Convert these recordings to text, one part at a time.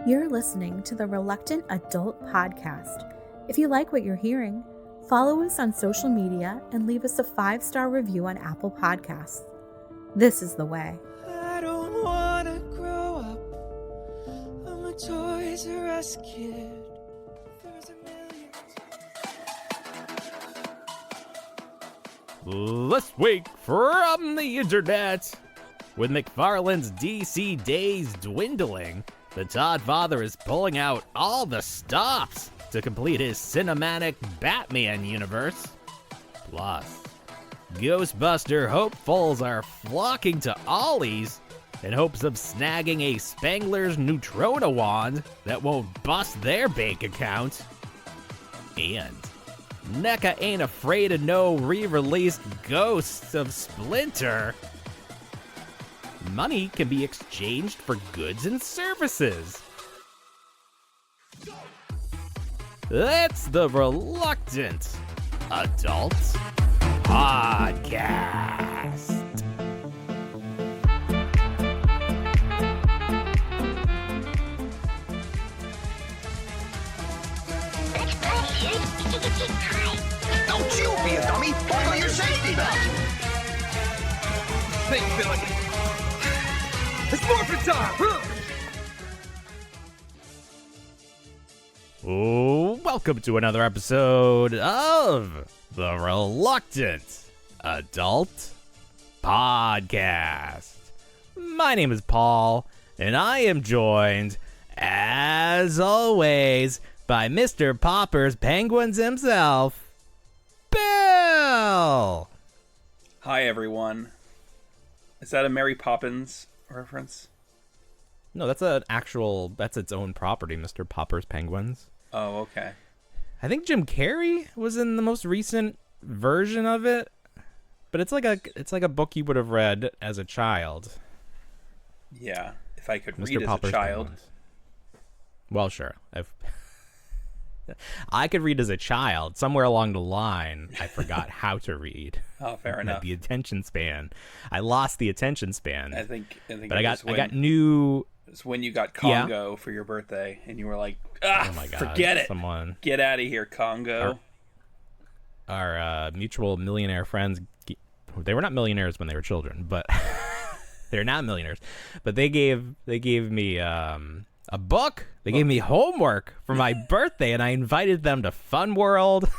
You're listening to the Reluctant Adult Podcast. If you like what you're hearing, follow us on social media and leave us a 5-star review on Apple Podcasts. This is the way. I don't want to grow up. I'm a Toys R Us kid. There's a million. This week from the internet, with McFarlane's DC days dwindling, the Toddfather is pulling out all the stops to complete his cinematic Batman universe. Plus, Ghostbuster hopefuls are flocking to Ollie's in hopes of snagging a Spengler's Neutrona wand that won't bust their bank account. And NECA ain't afraid of no re-released Ghost of Splinter. Money can be exchanged for goods and services. It's the Reluctant Adult Podcast. Don't you be a dummy! Buckle your safety belt! Think, Billy. It's morphin' time! Welcome to another episode of the Reluctant Adult Podcast. My name is Paul, and I am joined, as always, by Mr. Popper's Penguins himself, Bill! Hi, everyone. Is that a Mary Poppins reference? No, that's its own property, Mr. Popper's Penguins. Oh, okay. I think Jim Carrey was in the most recent version of it, but it's like a book you would have read as a child. Yeah, if I could Mr. read as Popper's a child. Penguins. Well, sure. I could read as a child. Somewhere along the line, I forgot how to read. Oh, fair enough. The attention span. I lost the attention span. I think. But I got new. It's when you got Congo for your birthday, and you were like, oh my God, forget it. Someone Get out of here, Congo. Our mutual millionaire friends. They were not millionaires when they were children, but they're not millionaires. But they gave me a book. They gave me homework for my birthday, and I invited them to Fun World,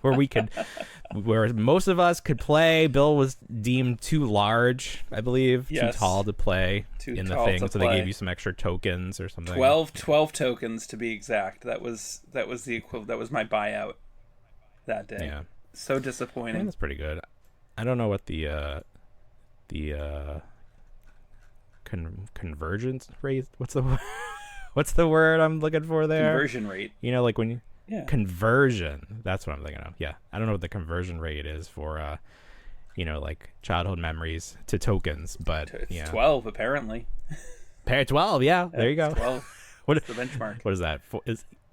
where most of us could play. Bill was deemed too large, I believe, Yes. too tall to play in the thing. So they gave you some extra tokens or something. 12 tokens to be exact. That was the equivalent. That was my buyout that day. Yeah, So I disappointing. think that's pretty good. I don't know what the convergence rate. What's the word I'm looking for there? Conversion rate. You know, like when you... Yeah. Conversion. That's what I'm thinking of. Yeah. I don't know what the conversion rate is for, like childhood memories to tokens, but It's 12, apparently. 12, yeah. There you go. 12. What, the benchmark. What is that?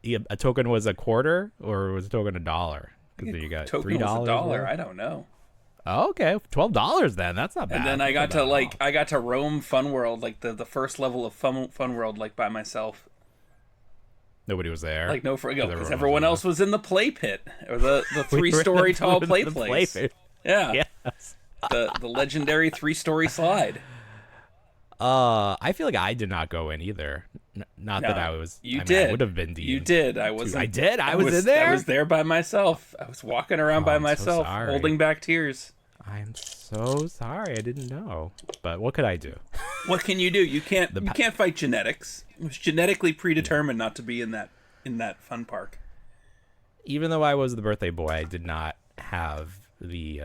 A token was a quarter, or was a token $1? Because you got Token $3. was $1. I don't know. Oh, okay, $12 then. That's not bad. And then I got to roam Fun World, like the first level of Fun World, like by myself. Nobody was there. Like because everyone else was in the play pit, or the 3-story tall play place. Yeah. Yes. The legendary 3-story slide. I feel like I did not go in either. Not that I was. You did. I would have been deemed. You did. I was. I did. I was in there. I was there by myself. I was walking around by I'm myself, so sorry. holding back tears. I'm so sorry. I didn't know. But what could I do? What can you do? You can't. You can't fight genetics. It was genetically predetermined not to be in that fun park. Even though I was the birthday boy, I did not have the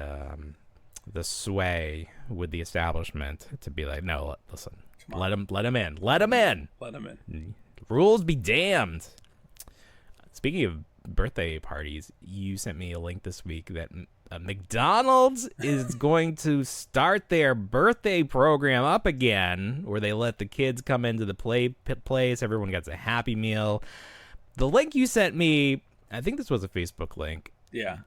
sway with the establishment to be like, no, listen, let him in. Rules be damned. Speaking of birthday parties, you sent me a link this week that McDonald's is going to start their birthday program up again, where they let the kids come into the place. Everyone gets a Happy Meal. The link you sent me, I think this was a Facebook link. Yeah.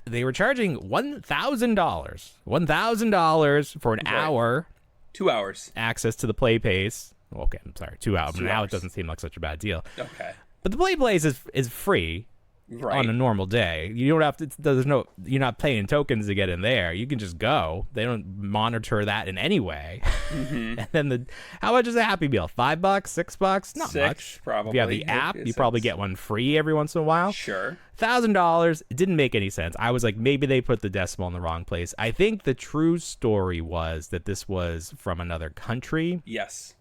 They were charging $1,000 for an hour. 2 hours. Access to the play pace. Okay, I'm sorry, 2 hours. 2 Now hours. it doesn't seem like such a bad deal. Okay. But the Play Place is free Right. on a normal day. You don't have to. You're not paying tokens to get in there. You can just go. They don't monitor that in any way. Mm-hmm. And then how much is a Happy Meal? $5, $6? Not $6, much. probably. If you have the app, It's you probably $6. get one free every once in a while. Sure. $1,000. It didn't make any sense. I was like, maybe they put the decimal in the wrong place. I think the true story was that this was from another country, Yes.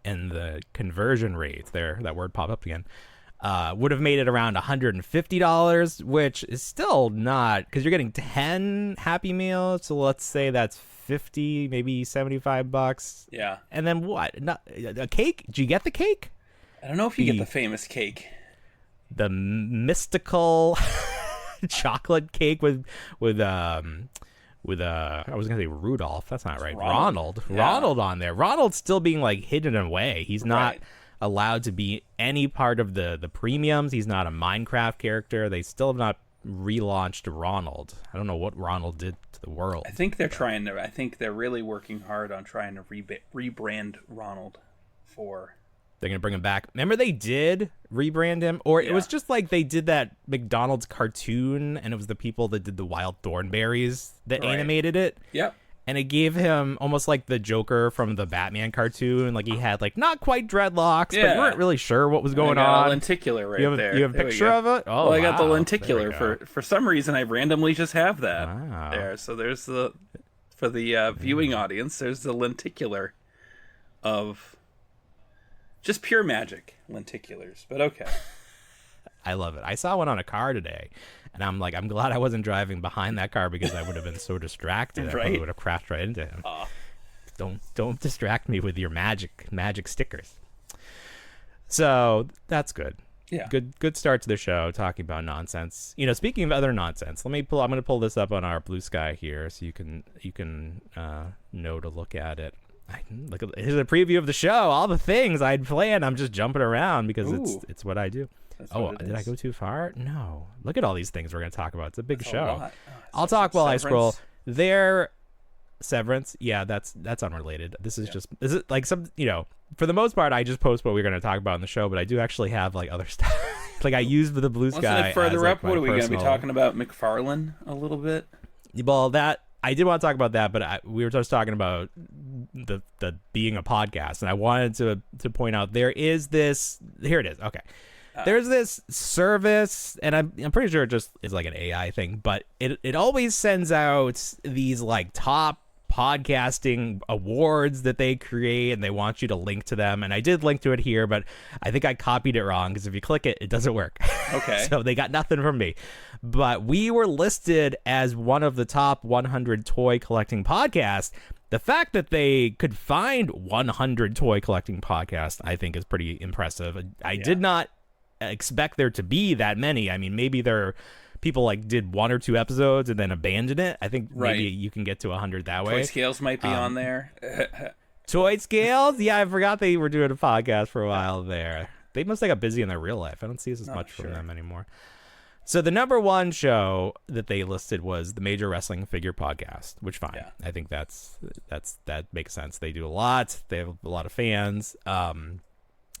and the conversion rate there, that word popped up again, would have made it around $150, which is still not, because you're getting 10 Happy Meals, so let's say that's 50, maybe $75. Yeah. And then what? Not a cake? Do you get the cake? I don't know if you get the famous cake. The mystical chocolate cake with I was gonna say Rudolph. That's not right. Ronald. Yeah. Ronald on there. Ronald's still being like hidden away. He's not Right. allowed to be any part of the premiums. He's not a Minecraft character. They still have not relaunched Ronald. I don't know what Ronald did to the world. I think they're really working hard on trying to rebrand Ronald for. They're gonna bring him back. Remember they did rebrand him, or it was Yeah. just like they did that McDonald's cartoon, and it was the people that did the Wild Thornberries that Right. animated it. Yep. And it gave him almost like the Joker from the Batman cartoon. Like he had like not quite dreadlocks, but Yeah. you weren't really sure what was going I got on. a lenticular right you have, there. You have a There we picture go. of it? Oh, well, I got the wow. lenticular There we go. for some reason. I randomly just have that Wow. there. So there's for the viewing audience. There's the lenticular of just pure magic lenticulars. But okay. I love it. I saw one on a car today, and I'm like, I'm glad I wasn't driving behind that car because I would have been so distracted. I probably Right. would have crashed right into him. Don't distract me with your magic stickers. So that's good. Yeah. Good start to the show talking about nonsense. You know, speaking of other nonsense, I'm going to pull this up on our Blue Sky here so you can know to look at it. Here's a preview of the show. All the things I'd planned. I'm just jumping around because Ooh. it's what I do. That's Oh, what it did I is. go too far? No. Look at all these things we're going to talk about. It's a big That's a show. lot. I'll talk while I scroll. Severance. Their Severance, yeah, that's unrelated. This is like some, you know, for the most part, I just post what we're going to talk about in the show, but I do actually have like other stuff. Like I use the Blue Sky. Wasn't it further as, like, up? What my are we going to be personal- talking about? McFarlane a little bit. Well, that I did want to talk about that, but we were just talking about the being a podcast, and I wanted to point out there is this. Here it is. Okay. There's this service, and I'm pretty sure it just is like an AI thing, but it always sends out these like top podcasting awards that they create, and they want you to link to them. And I did link to it here, but I think I copied it wrong because if you click it, it doesn't work. Okay. So they got nothing from me. But we were listed as one of the top 100 toy collecting podcasts. The fact that they could find 100 toy collecting podcasts, I think, is pretty impressive. I did not expect there to be that many. I mean, maybe people like did 1 or 2 episodes and then abandoned it. I think maybe you can get to 100 that way. Toy scales might be on there. Toy scales? Yeah, I forgot they were doing a podcast for a while there. They must have got busy in their real life. I don't see as much from them anymore. So the number one show that they listed was the Major Wrestling Figure Podcast, which fine. Yeah. I think that makes sense. They do a lot. They have a lot of fans.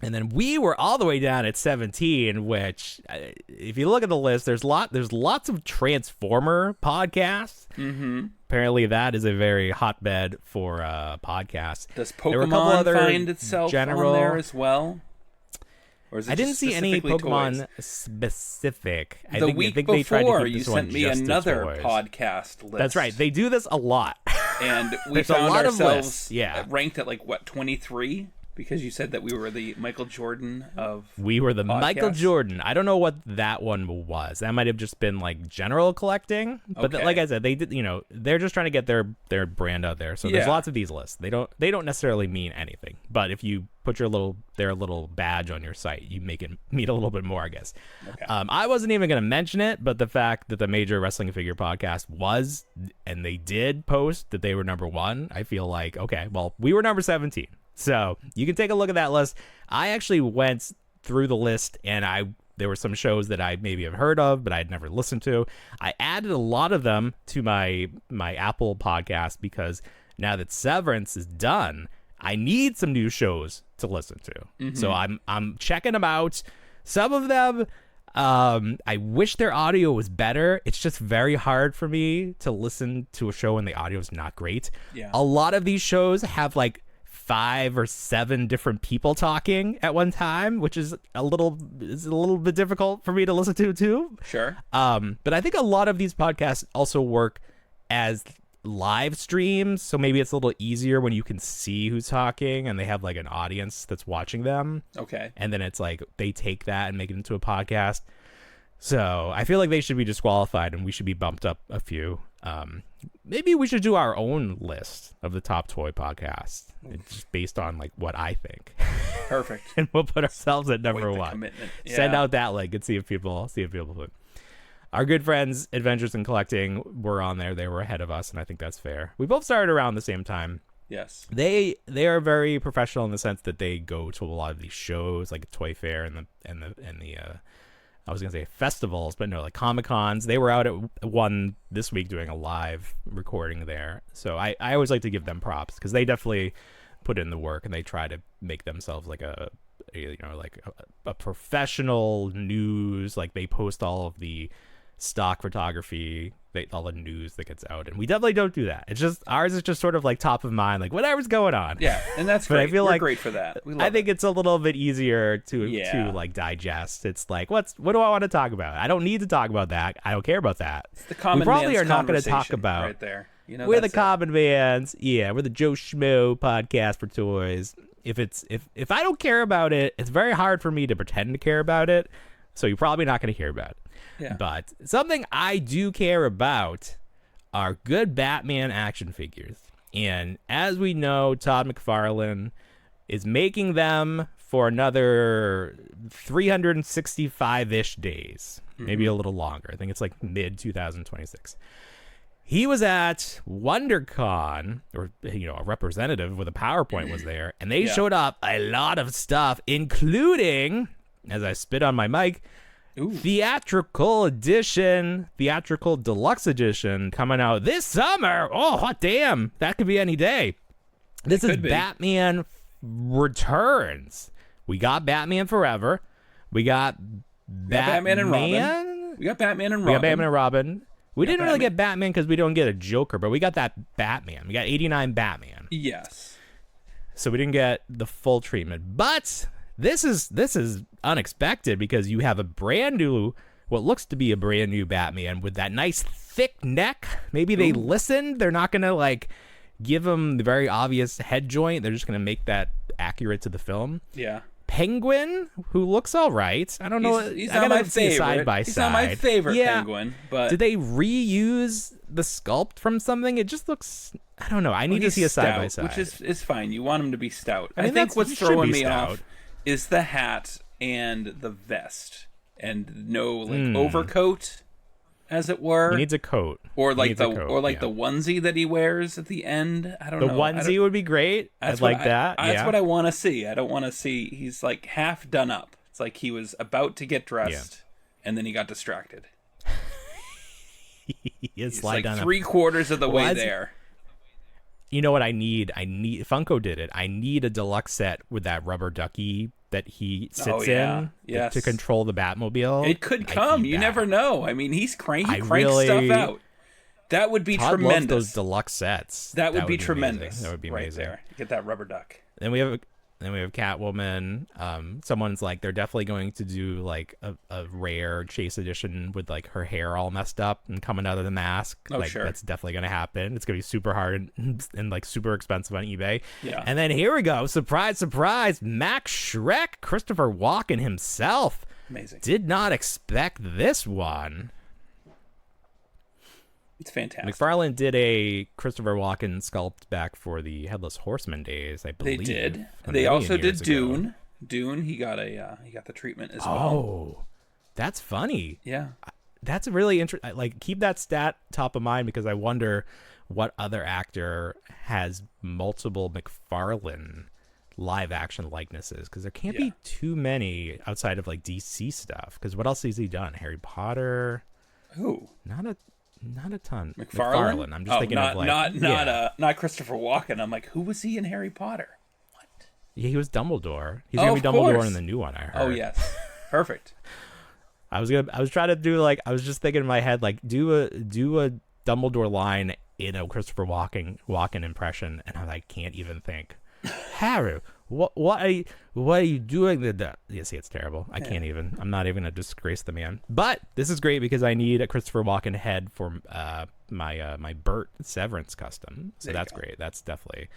And then we were all the way down at 17, which, if you look at the list, there's lots of Transformer podcasts. Mm-hmm. Apparently, that is a very hotbed for podcasts. Does There were a couple Pokemon other find itself on there as well? Or is it I didn't just see any specifically Pokemon toys? specific. I The think week they tried to before, keep you this one sent me just to another toys. podcast list. That's right. They do this a lot. And we There's a found lot of ourselves lists, yeah. ranked at 23? Because you said that we were the Michael Jordan of We were the Michael podcasts? Jordan. I don't know what that one was. That might have just been like general collecting. But Okay. like I said, they did. They're just trying to get their brand out there. So there's Yeah. lots of these lists. They don't necessarily mean anything. But if you put their little badge on your site, you make it mean a little bit more, I guess. Okay. I wasn't even going to mention it, but the fact that the Major Wrestling Figure Podcast was, and they did post that they were number 1, I feel like, okay, well, we were number 17. So you can take a look at that list. I actually went through the list, and there were some shows that I maybe have heard of, but I'd never listened to. I added a lot of them to my Apple podcast because now that Severance is done, I need some new shows to listen to. So I'm checking them out. Some of them, I wish their audio was better. It's just very hard for me to listen to a show when the audio is not great. Yeah. A lot of these shows have like 5 or 7 different people talking at one time, which is a little bit difficult for me to listen to too. Sure. But I think a lot of these podcasts also work as live streams, so maybe it's a little easier when you can see who's talking and they have like an audience that's watching them. Okay. And then it's like they take that and make it into a podcast. So I feel like they should be disqualified and we should be bumped up a few. Maybe we should do our own list of the top toy podcasts, just based on like what I think. Perfect. And we'll put ourselves at number Quite the 1. commitment. Send Yeah. out that link and see if people put. Our good friends, Adventures in Collecting, were on there. They were ahead of us, and I think that's fair. We both started around the same time. Yes. They are very professional in the sense that they go to a lot of these shows, like Toy Fair and the I was gonna say festivals, but no, like Comic-Cons. They were out at one this week doing a live recording there. So I always like to give them props because they definitely put in the work and they try to make themselves like a professional news. Like they post all of the stock photography, all the news that gets out, and we definitely don't do that. It's just ours is just sort of like top of mind, like whatever's going on. Yeah, and that's But great. I feel We're like great for that. We love I think it's a little bit easier to like digest. It's like what do I want to talk about? I don't need to talk about that. I don't care about that. It's the common we probably man's are not going to talk conversation about right there. You know, we're the that's it. common mans. Yeah, we're the Joe Schmo podcast for toys. If I don't care about it, it's very hard for me to pretend to care about it. So you're probably not going to hear about it. Yeah. But something I do care about are good Batman action figures. And as we know, Todd McFarlane is making them for another 365-ish days, maybe a little longer. I think it's like mid-2026. He was at WonderCon, or a representative with a PowerPoint was there, and they showed up a lot of stuff, including, as I spit on my mic, theatrical deluxe edition coming out this summer. Oh, hot damn. That could be any day. This is Batman Returns. We got Batman Forever. We got Batman and Robin. We got Batman and Robin. We didn't really get Batman because we don't get a Joker, but we got that Batman. We got 89 Batman. Yes. So we didn't get the full treatment. But this is unexpected because you have a brand new, what looks to be a brand new Batman with that nice thick neck. Maybe they listened. They're not going to like give him the very obvious head joint. They're just going to make that accurate to the film. Yeah. Penguin, who looks all right. I don't know. He's I not gotta my see favorite. side by He's side. not my favorite Penguin. But did they reuse the sculpt from something? It just looks. I don't know. I need to see a side by side, which is fine. You want him to be stout. I mean, I think what's he should throwing be me stout. off is the hat and the vest and no overcoat, as it were. He needs a coat, or like the the onesie that he wears at the end. I don't know. The onesie would be great. I'd like that. That's what I want to see. I don't want to see. He's like half done up. It's like he was about to get dressed, and then he got distracted. He's like 3/4 of the way there. You know what I need? Funko did it. I need a deluxe set with that rubber ducky that he sits in to control the Batmobile. It could come. You never know. I mean, he cranks stuff out. That would be Todd tremendous. Loves those deluxe sets. That would be tremendous. That would be right amazing. There. Get that rubber duck. Then we have Catwoman. Someone's like they're definitely going to do like a rare Chase edition with like her hair all messed up and coming out of the mask. Oh, like sure. That's definitely going to happen. It's going to be super hard and like super expensive on eBay. Yeah. And then here we go. Surprise, surprise. Max Schreck, Christopher Walken himself. Amazing. Did not expect this one. It's fantastic. McFarlane did a Christopher Walken sculpt back for the Headless Horseman days, I believe. They did. They also did Dune. Dune. He got the treatment as well. Oh, that's funny. Yeah. That's really interesting. Like, keep that stat top of mind because I wonder what other actor has multiple McFarlane live action likenesses because there can't be too many outside of like DC stuff. Because what else has he done? Harry Potter. Who? Not a ton. McFarlane? I'm just thinking of like not Christopher Walken. I'm like, who was he in Harry Potter? Yeah, he was Dumbledore. He's Oh, gonna be of Dumbledore course. in the new one. I heard. Oh yes, perfect. I was trying to do like, I was just thinking in my head, like, do a Dumbledore line in a Christopher Walken impression, and I can't even think. Harry, what are you doing? You see, it's terrible. I can't even. I'm not even gonna disgrace the man. But this is great because I need a Christopher Walken head for my Bert Severance custom. So that's great. That's definitely.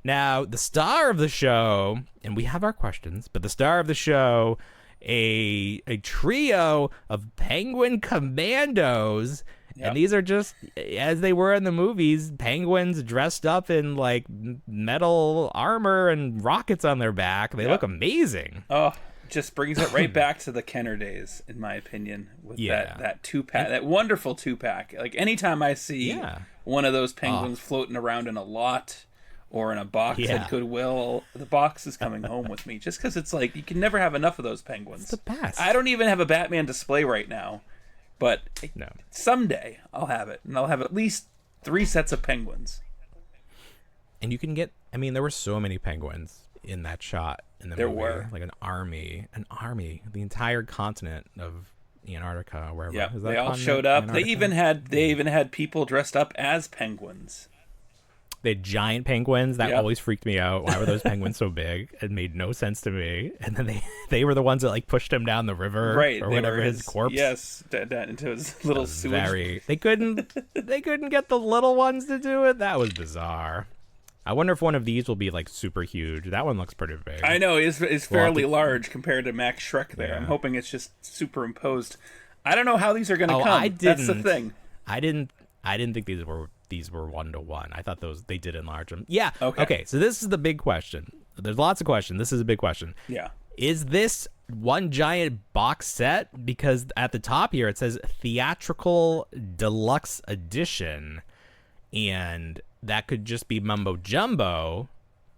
Now the star of the show, and we have our questions, but the star of the show, a trio of Penguin Commandos. Yep. And these are just as they were in the movies, penguins dressed up in like metal armor and rockets on their back. They look amazing. Oh, just brings it right back to the Kenner days, in my opinion, with that 2-pack, that wonderful 2-pack. Like anytime I see one of those penguins floating around in a lot or in a box at Goodwill, the box is coming home with me. Just because it's like you can never have enough of those penguins. It's the best. I don't even have a Batman display right now. But someday I'll have it, and I'll have at least 3 sets of penguins. And you can get, I mean, there were so many penguins in that shot in the movie. There were. Like an army, the entire continent of Antarctica, wherever. Yeah, they all showed up. Antarctica? They even had people dressed up as penguins. They had giant penguins. That always freaked me out. Why were those penguins so big? It made no sense to me. And then they were the ones that like pushed him down the river, or whatever, his corpse. Yes, into his little sewage. They couldn't get the little ones to do it. That was bizarre. I wonder if one of these will be like super huge. That one looks pretty big. I know it's fairly large compared to Max Shrek. There, I'm hoping it's just superimposed. I don't know how these are going to come. That's the thing. I didn't think these were 1-to-1. I thought they did enlarge them. Yeah. Okay. So this is the big question. There's lots of questions. This is a big question. Yeah. Is this one giant box set? Because at the top here it says theatrical deluxe edition, and that could just be mumbo jumbo,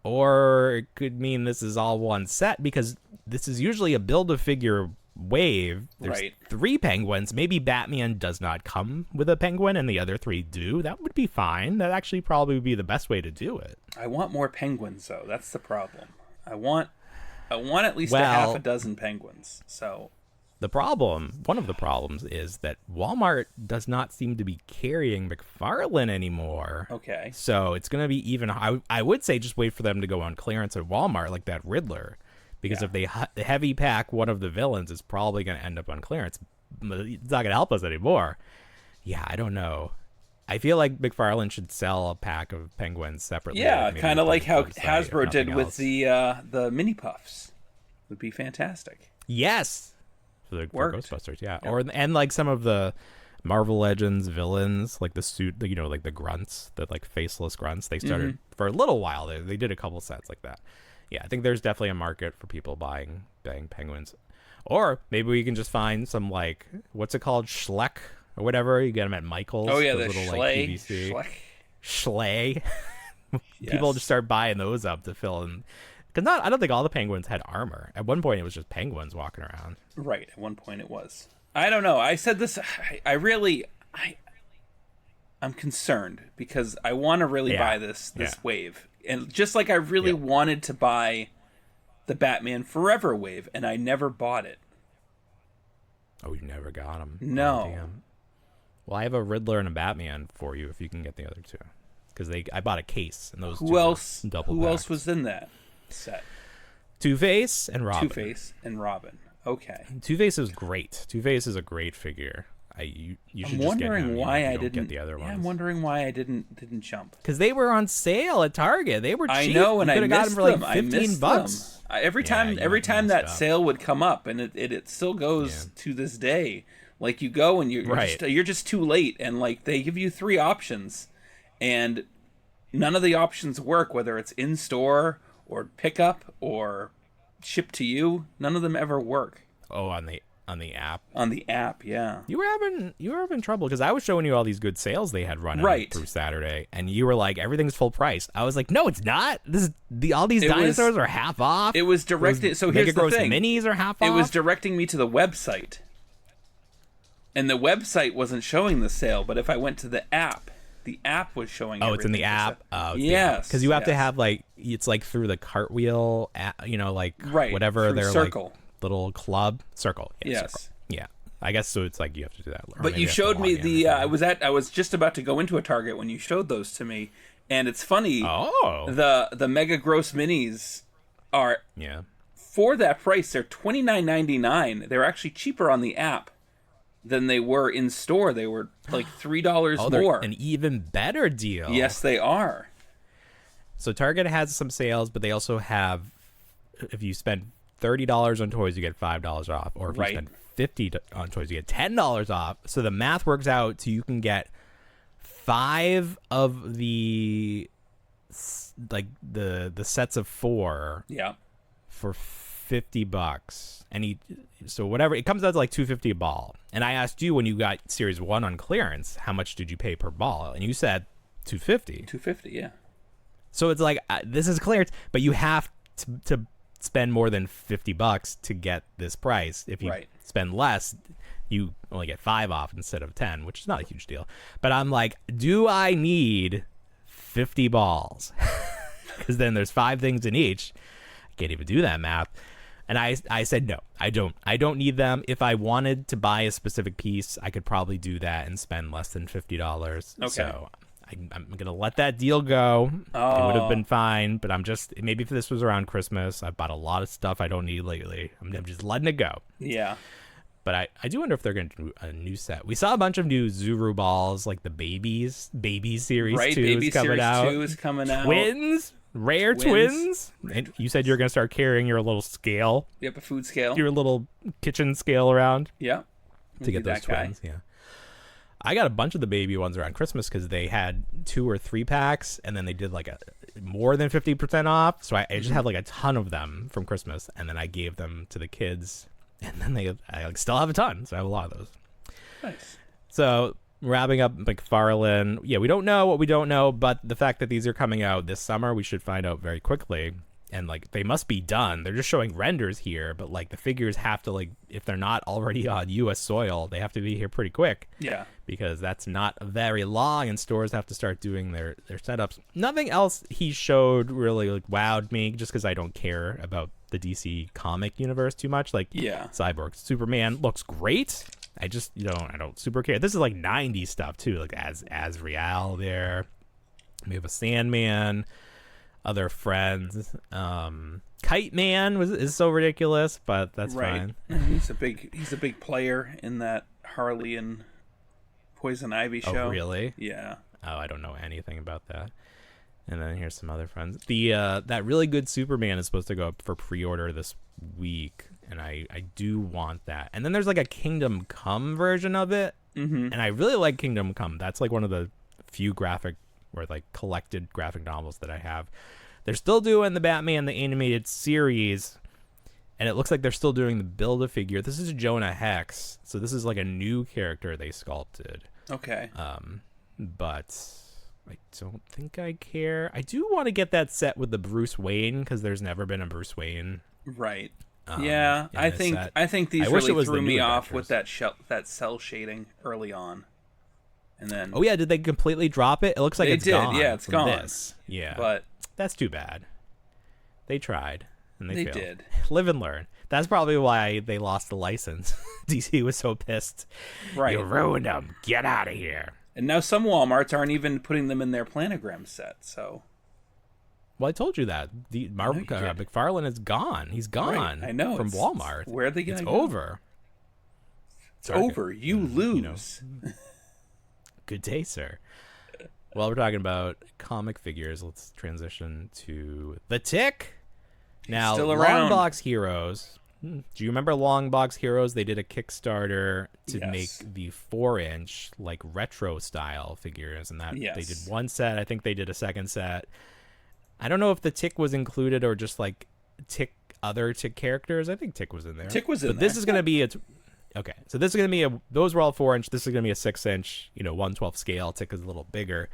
or it could mean this is all one set, because this is usually a Build-A-Figure wave. There's 3 penguins. Maybe Batman does not come with a penguin and the other 3 do. That would be fine. That actually probably would be the best way to do it. I want more penguins, though. That's the problem. I want at least a half a dozen penguins. So one of the problems is that Walmart does not seem to be carrying McFarlane anymore. Okay. So it's going to be even. I would say just wait for them to go on clearance at Walmart, like that Riddler. Because if they heavy pack one of the villains, it's probably going to end up on clearance. It's not going to help us anymore. Yeah, I don't know. I feel like McFarlane should sell a pack of penguins separately. Yeah, kind of like how Hasbro did with the mini puffs. Would be fantastic. Yes, for Ghostbusters. Yeah, and like some of the Marvel Legends villains, like the suit, like the grunts, the like faceless grunts. They started for a little while. They did a couple sets like that. Yeah, I think there's definitely a market for people buying penguins. Or maybe we can just find some, like, what's it called? Schleck or whatever. You get them at Michael's. Oh, yeah, the little, Schley. Like, PVC. Schley. People just start buying those up to fill in. Because I don't think all the penguins had armor. At one point, it was just penguins walking around. Right. At one point, it was. I don't know. I said this. I'm concerned because I want to really buy this wave. And just like I really wanted to buy the Batman Forever wave, and I never bought it. Oh, you never got them? No. Oh, damn. Well, I have a Riddler and a Batman for you if you can get the other 2. Because I bought a case, and those Who else was in that set? Two-Face and Robin. Okay. Two-Face is great. Two-Face is a great figure. You should just get him. Why I didn't get the other ones. I'm wondering why I didn't jump. Because they were on sale at Target. They were cheap. I know, and I missed them. Like $15. Every time that sale would come up, and it still goes to this day. Like you go and you're just too late, and like they give you 3 options, and none of the options work. Whether it's in store or pickup or shipped to you, none of them ever work. Oh, on the app. On the app, yeah. You were having trouble because I was showing you all these good sales they had running through Saturday, and you were like, everything's full price. I was like, no, it's not. All these dinosaurs are half off. It was directed. So here's the thing: minis are half off. It was directing me to the website, and the website wasn't showing the sale. But if I went to the app, The app was showing. Oh, it's in the everything. app. Oh, Yes, because you have to yes. have like it's like through the cartwheel, like Right, whatever through their Circle. like little club circle. Yeah, Yes. Circle. Yeah. I guess so. It's like you have to do that. Or But maybe you have to showed log me in or the. something. I was just about to go into a Target when you showed those to me, and it's funny. Oh. The Mega Gross Minis are Yeah. for that price. They're $29.99. They're actually cheaper on the app than they were in store. They were like $3 Oh, they're more. an even better deal. Yes, they are. So Target has some sales, but they also have, if you spend $30 on toys, you get $5 off, or if Right. you spend $50 on toys, you get $10 off. So the math works out so you can get 5 of the the sets of 4 Yeah. for $50. So whatever, it comes out to like $2.50 a ball. And I asked you when you got Series 1 on clearance, how much did you pay per ball? And you said $2.50. $2.50. Yeah. So it's like this is clearance, but you have to spend more than $50 to get this price. If you Right. spend less, you only get 5 off instead of 10, which is not a huge deal. But I'm like, do I need 50 balls? Because then there's 5 things in each. I can't even do that math. And I said no, I don't need them. If I wanted to buy a specific piece, I could probably do that and spend less than $50. Okay. So I'm gonna let that deal go. It would have been fine, but I'm just, maybe if this was around Christmas, I bought a lot of stuff I don't need lately. I'm just letting it go. Yeah. But I do wonder if they're going to do a new set. We saw a bunch of new Zuru balls, like the Baby Series Right. 2 Baby is coming Series out. 2 is coming out. Twins? Rare twins? And you said you're going to start carrying your little scale, Yep, a food scale. your little kitchen scale around Yeah. to get those twins. Yeah. I got a bunch of the baby ones around Christmas because they had 2 or 3 packs, and then they did like a more than 50% off. So I just had like a ton of them from Christmas, and then I gave them to the kids, and then I still have a ton, so I have a lot of those. Nice. So wrapping up McFarlane, yeah, we don't know what we don't know, but the fact that these are coming out this summer, we should find out very quickly. And like they must be done. They're just showing renders here, but like the figures have to, like, if they're not already on U.S. soil, they have to be here pretty quick. Yeah. Because that's not very long, and stores have to start doing their setups. Nothing else he showed really like wowed me, just because I don't care about the DC comic universe too much. Like, Yeah. Cyborg Superman looks great. I just I don't super care. This is like 90s stuff too, like Azrael there. We have a Sandman, other friends. Kite Man is so ridiculous, but that's Right. fine. He's a big player in that Harley and Poison Ivy show. Oh, really? Yeah. Oh, I don't know anything about that. And then here's some other friends. The that really good Superman is supposed to go up for pre-order this week, and I do want that. And then there's like a Kingdom Come version of it, and I really like Kingdom Come. That's like one of the few graphic or like collected graphic novels that I have. They're still doing the Batman the animated series, and it looks like they're still doing the Build-A-Figure. This is Jonah Hex, so this is like a new character they sculpted. Okay. But I don't think I care. I do want to get that set with the Bruce Wayne, because there's never been a Bruce Wayne. Right. in Yeah, I this think set. I think these I wish it really was the threw new me off with Adventures. that cell shading early on, and then Oh yeah, did they completely drop it? It looks like They it's did, gone. yeah, it's from gone. This. Yeah, but that's too bad. They tried and they failed. did. Live and learn. That's probably why they lost the license. DC was so pissed. Right. You ruined them. Get out of here. And now some Walmarts aren't even putting them in their planogram set. So Well, I told you that. The did. McFarlane is gone. He's gone. I know, from it's- Walmart. where are they It's gonna go? over. it's over. You lose. know. Good day, sir. While we're talking about comic figures, let's transition to the Tick. Now, still around. Longbox Heroes. Do you remember Longbox Heroes? They did a Kickstarter to Yes. make the 4-inch like retro style figures, and that Yes. they did one set. I think they did a second set. I don't know if the Tick was included or just like other Tick characters. I think Tick was in there. Tick was in But this there. is going to be okay. So this is going to be those were all 4-inch. This is going to be a 6-inch, 1/12 scale. Tick is a little bigger.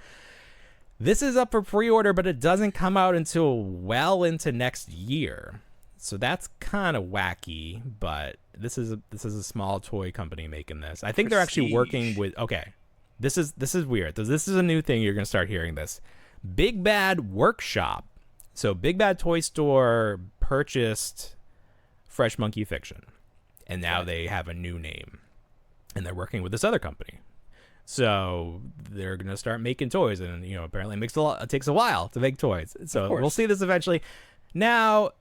This is up for pre-order, but it doesn't come out until well into next year. So that's kind of wacky, but this is a small toy company making this. I think they're actually working Prestige. with This is weird. This is a new thing. You're going to start hearing this. Big Bad Workshop. So Big Bad Toy Store purchased Fresh Monkey Fiction, and now they have a new name, and they're working with this other company. So they're going to start making toys, and apparently it takes a while to make toys. So we'll see this eventually. Now,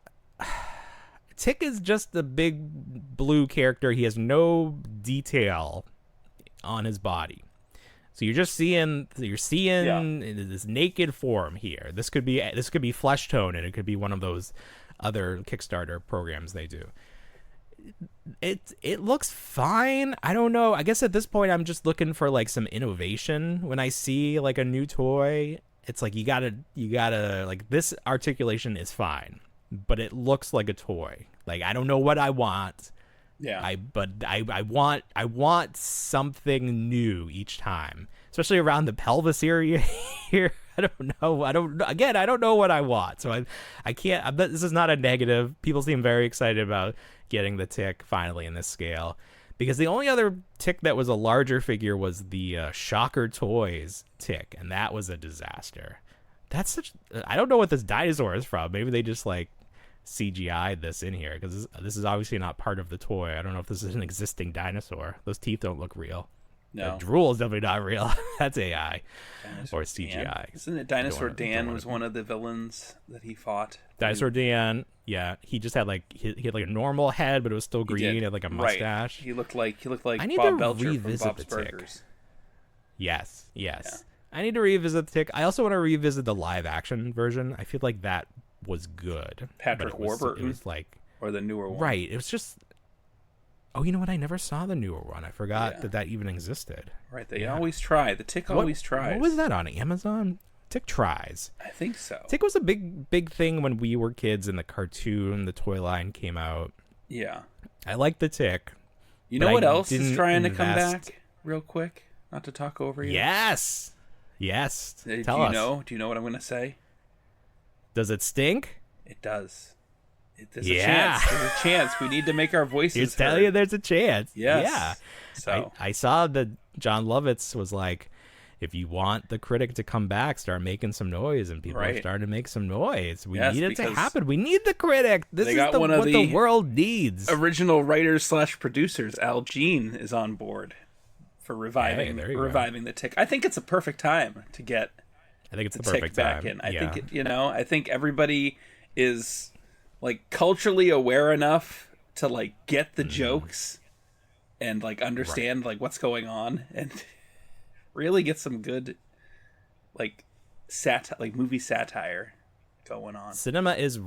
Tick is just a big blue character. He has no detail on his body. So you're seeing this naked form here. This could be flesh tone, and it could be one of those other Kickstarter programs they do. It looks fine. I don't know. I guess at this point I'm just looking for like some innovation. When I see like a new toy, it's like you gotta like, this articulation is fine, but it looks like a toy. Like, I don't know what I want. Yeah. I want something new each time, especially around the pelvis area here. I don't know what I want. So I can't, this is not a negative. People seem very excited about getting the Tick finally in this scale, because the only other Tick that was a larger figure was the Shocker Toys Tick, and that was a disaster. I don't know what this dinosaur is from. Maybe they just like CGI'd this in here, because this is obviously not part of the toy. I don't know if this is an existing dinosaur. Those teeth don't look real. No. The drool is definitely not real. That's AI or CGI. Dan. Isn't it Dinosaur Dan was one of the villains that he fought? Dinosaur Dan, yeah. He just had he had like a normal head, but it was still green. He had like a mustache. Right. He looked like I need Bob to Belcher revisit from Bob's the Tick. Burgers. Yes. Yeah. I need to revisit the Tick. I also want to revisit the live action version. I feel like that was good. Patrick Warburton? It was like, or the newer one? Right. It was just, oh, you know what? I never saw the newer one. I forgot that even existed. Right. They always try. The Tick always tries. What was that on Amazon? Tick Tries. I think so. Tick was a big thing when we were kids, and the cartoon, the toy line came out. Yeah. I like the Tick. You know what else is trying to come back real quick? Not to talk over you. Yes. Do you know what I'm going to say? Does it stink? It does. There's a chance. There's a chance. We need to make our voices heard. Tell you there's a chance. Yes. Yeah. So I saw that John Lovitz was like, if you want the critic to come back, start making some noise, and people are starting to make some noise. We need it to happen. We need the critic. This is what the world needs. Original writers / producers, Al Jean, is on board for reviving the Tick. I think it's a perfect time to get I think it's the perfect time. Back in. I think everybody is like culturally aware enough to like get the jokes and like understand like what's going on, and really get some good like movie satire going on. Cinema is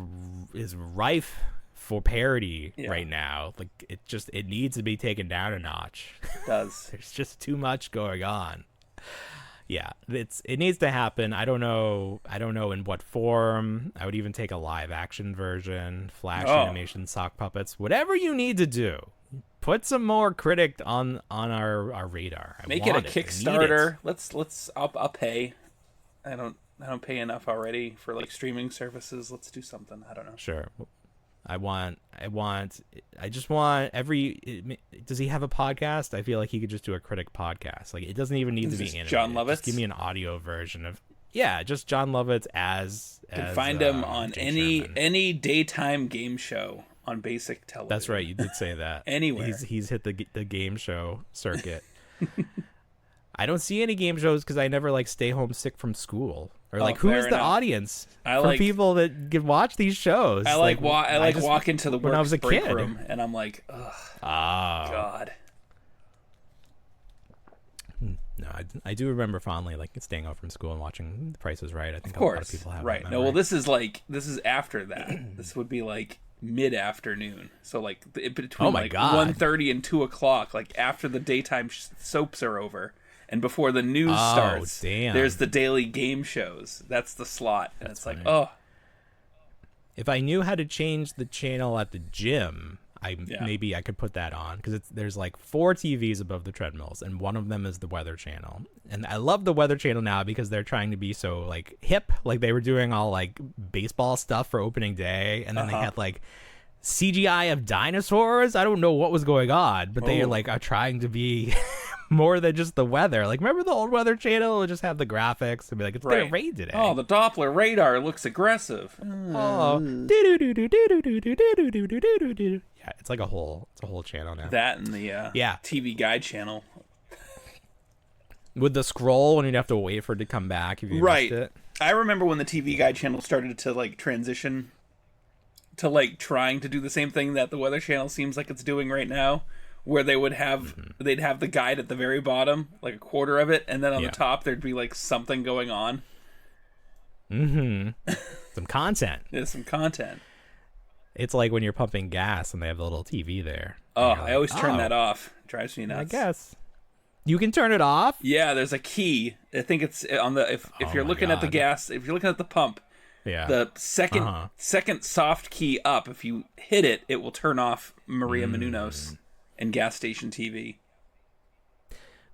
rife for parody right now. Like it needs to be taken down a notch. It does. There's just too much going on. Yeah, it needs to happen. I don't know in what form. I would even take a live action version, flash animation, sock puppets, whatever you need to do. Put some more critic on our radar. Make it a Kickstarter. I'll pay. I don't pay enough already for like streaming services. Let's do something. I don't know. Sure. I just want does he have a podcast? I feel like he could just do a critic podcast. Like, it doesn't even need to be animated. John Lovitz? Just give me an audio version of, just John Lovitz as you can find him on any daytime game show on basic television. That's right. You did say that. Anywhere. He's hit the game show circuit. I don't see any game shows because I never like stay home sick from school. Or like, who is the audience for people that can watch these shows? I walk into the work break room and I'm like, ugh, God. No, I do remember fondly like staying home from school and watching The Price is Right. I think a lot of people have right. No, well, this is after that. This would be like mid-afternoon, so like between 1:30 and 2:00, like after the daytime soaps are over. And before the news starts, there's the daily game shows. That's the slot. And it's funny. Like, if I knew how to change the channel at the gym, maybe I could put that on. Because there's like 4 TVs above the treadmills, and one of them is the Weather Channel. And I love the Weather Channel now because they're trying to be so like hip. Like they were doing all like baseball stuff for opening day. And then they had like CGI of dinosaurs. I don't know what was going on, but they like are trying to be more than just the weather. Like, remember the old Weather Channel would just have the graphics and be like, it's gonna rain today. Oh, the Doppler radar looks aggressive. Oh, yeah, it's like a whole channel now. That and the TV Guide channel. With the scroll when you'd have to wait for it to come back if you missed it. I remember when the TV Guide channel started to like transition to like trying to do the same thing that the Weather Channel seems like it's doing right now, where they would have they'd have the guide at the very bottom, like a quarter of it, and then on the top there'd be like something going on. Some content. Yeah, some content. It's like when you're pumping gas and they have the little TV there. Oh, I always turn that off. It drives me nuts. I guess. You can turn it off? Yeah, there's a key. I think it's on the if you're looking at the gas, if you're looking at the pump, the second soft key up, if you hit it, it will turn off Maria Menounos and gas station TV.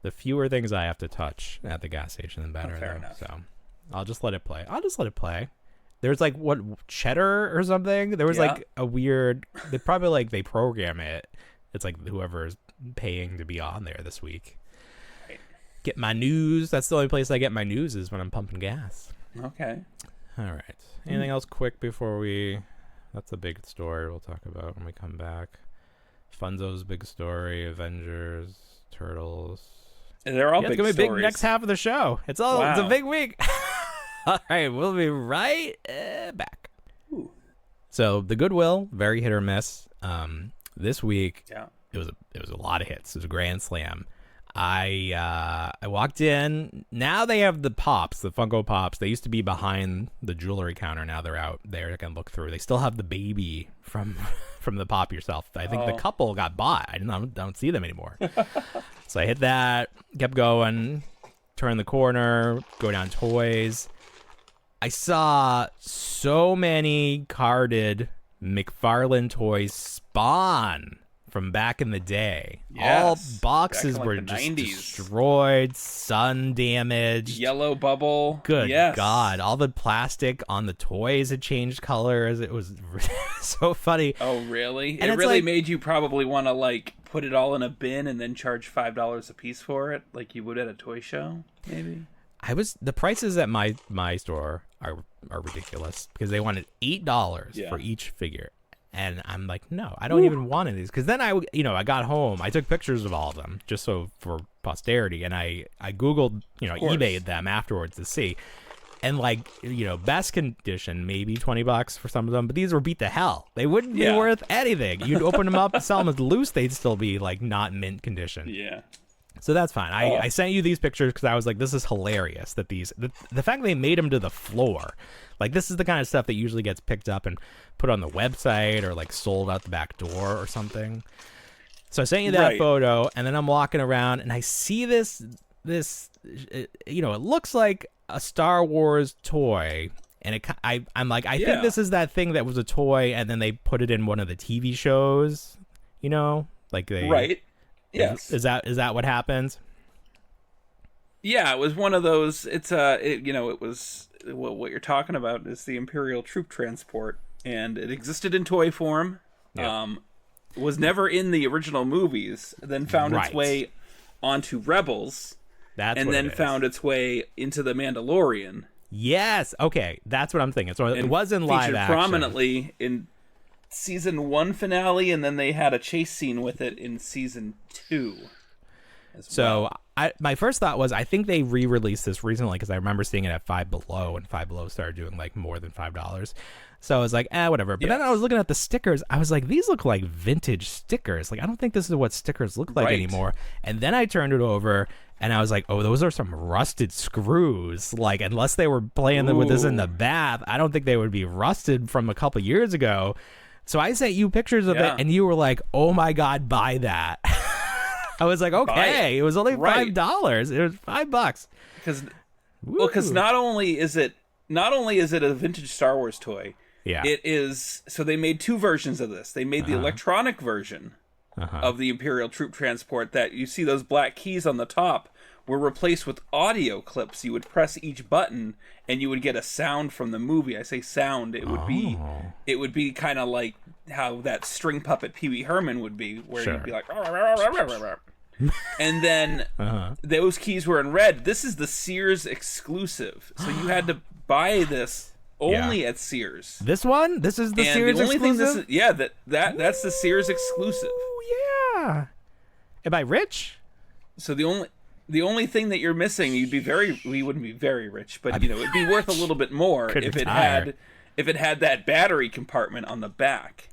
The fewer things I have to touch at the gas station, the better. Fair enough. So I'll just let it play. There's like cheddar or something. There was like a weird. They probably like they program it. It's like whoever's paying to be on there this week. Get my news. That's the only place I get my news is when I'm pumping gas. Okay. All right. Anything else quick before we... That's a big story we'll talk about when we come back. Funzo's big story, Avengers, Turtles. They're all big stories. It's going to be big next half of the show. It's a big week. All right. We'll be right back. Ooh. So the Goodwill, very hit or miss. This week, it was a lot of hits. It was a grand slam. I walked in. Now they have the Pops, the Funko Pops. They used to be behind the jewelry counter. Now they're out there. I can look through. They still have the baby from the Pop Yourself. I think the couple got bought. I don't see them anymore. So I hit that, kept going, turn the corner, go down toys. I saw so many carded McFarlane toys Spawn from back in the day. All boxes were just destroyed, sun damaged, yellow bubble. Good God. All the plastic on the toys had changed colors. It was so funny. Oh, really? And it really made you probably want to like put it all in a bin and then charge $5 a piece for it like you would at a toy show, maybe? The prices at my store are ridiculous because they wanted $8 for each figure. And I'm like, no, I don't even want any of these. Because then I got home. I took pictures of all of them just so for posterity. And I Googled, eBayed them afterwards to see. And like, best condition, maybe $20 for some of them. But these were beat to hell. They wouldn't be worth anything. You'd open them up and sell them as loose. They'd still be like not mint condition. Yeah. So that's fine. I sent you these pictures because I was like, this is hilarious that the fact they made them to the floor. Like, this is the kind of stuff that usually gets picked up and put on the website or like sold out the back door or something. So I sent you that photo, and then I'm walking around and I see this, it looks like a Star Wars toy. And I'm like, I think this is that thing that was a toy and then they put it in one of the TV shows, like they. Right. Yes. Is that what happens? Yeah, it was one of those. It's it was what you're talking about is the Imperial troop transport, and it existed in toy form. Yep. Was never in the original movies. Then found its way onto Rebels. Found its way into the Mandalorian. Yes. Okay, that's what I'm thinking. So it was in live action. Prominently in season 1 finale, and then they had a chase scene with it in season 2 as well. My first thought was I think they re-released this recently because I remember seeing it at Five Below, and Five Below started doing like more than $5. So I was like, whatever. But then I was looking at the stickers. I was like, these look like vintage stickers. Like, I don't think this is what stickers look like anymore. And then I turned it over and I was like, oh, those are some rusted screws. Like, unless they were playing with this in the bath, I don't think they would be rusted from a couple years ago. So I sent you pictures of it and you were like, oh my God, buy that. I was like, okay, it was only $5. It was $5. Because not only is it a vintage Star Wars toy, it is. So they made 2 versions of this. They made the electronic version of the Imperial troop transport that you see those black keys on the top were replaced with audio clips. You would press each button and you would get a sound from the movie. I say sound. It would be kind of like how that string puppet Pee Wee Herman would be, where you'd be like, And then those keys were in red. This is the Sears exclusive. So you had to buy this only at Sears. This one? This is the Sears the only exclusive? thing that's the Sears exclusive. Oh, yeah. Am I rich? So the only thing that you're missing, we wouldn't be very rich, but it'd be worth a little bit more if it had that battery compartment on the back.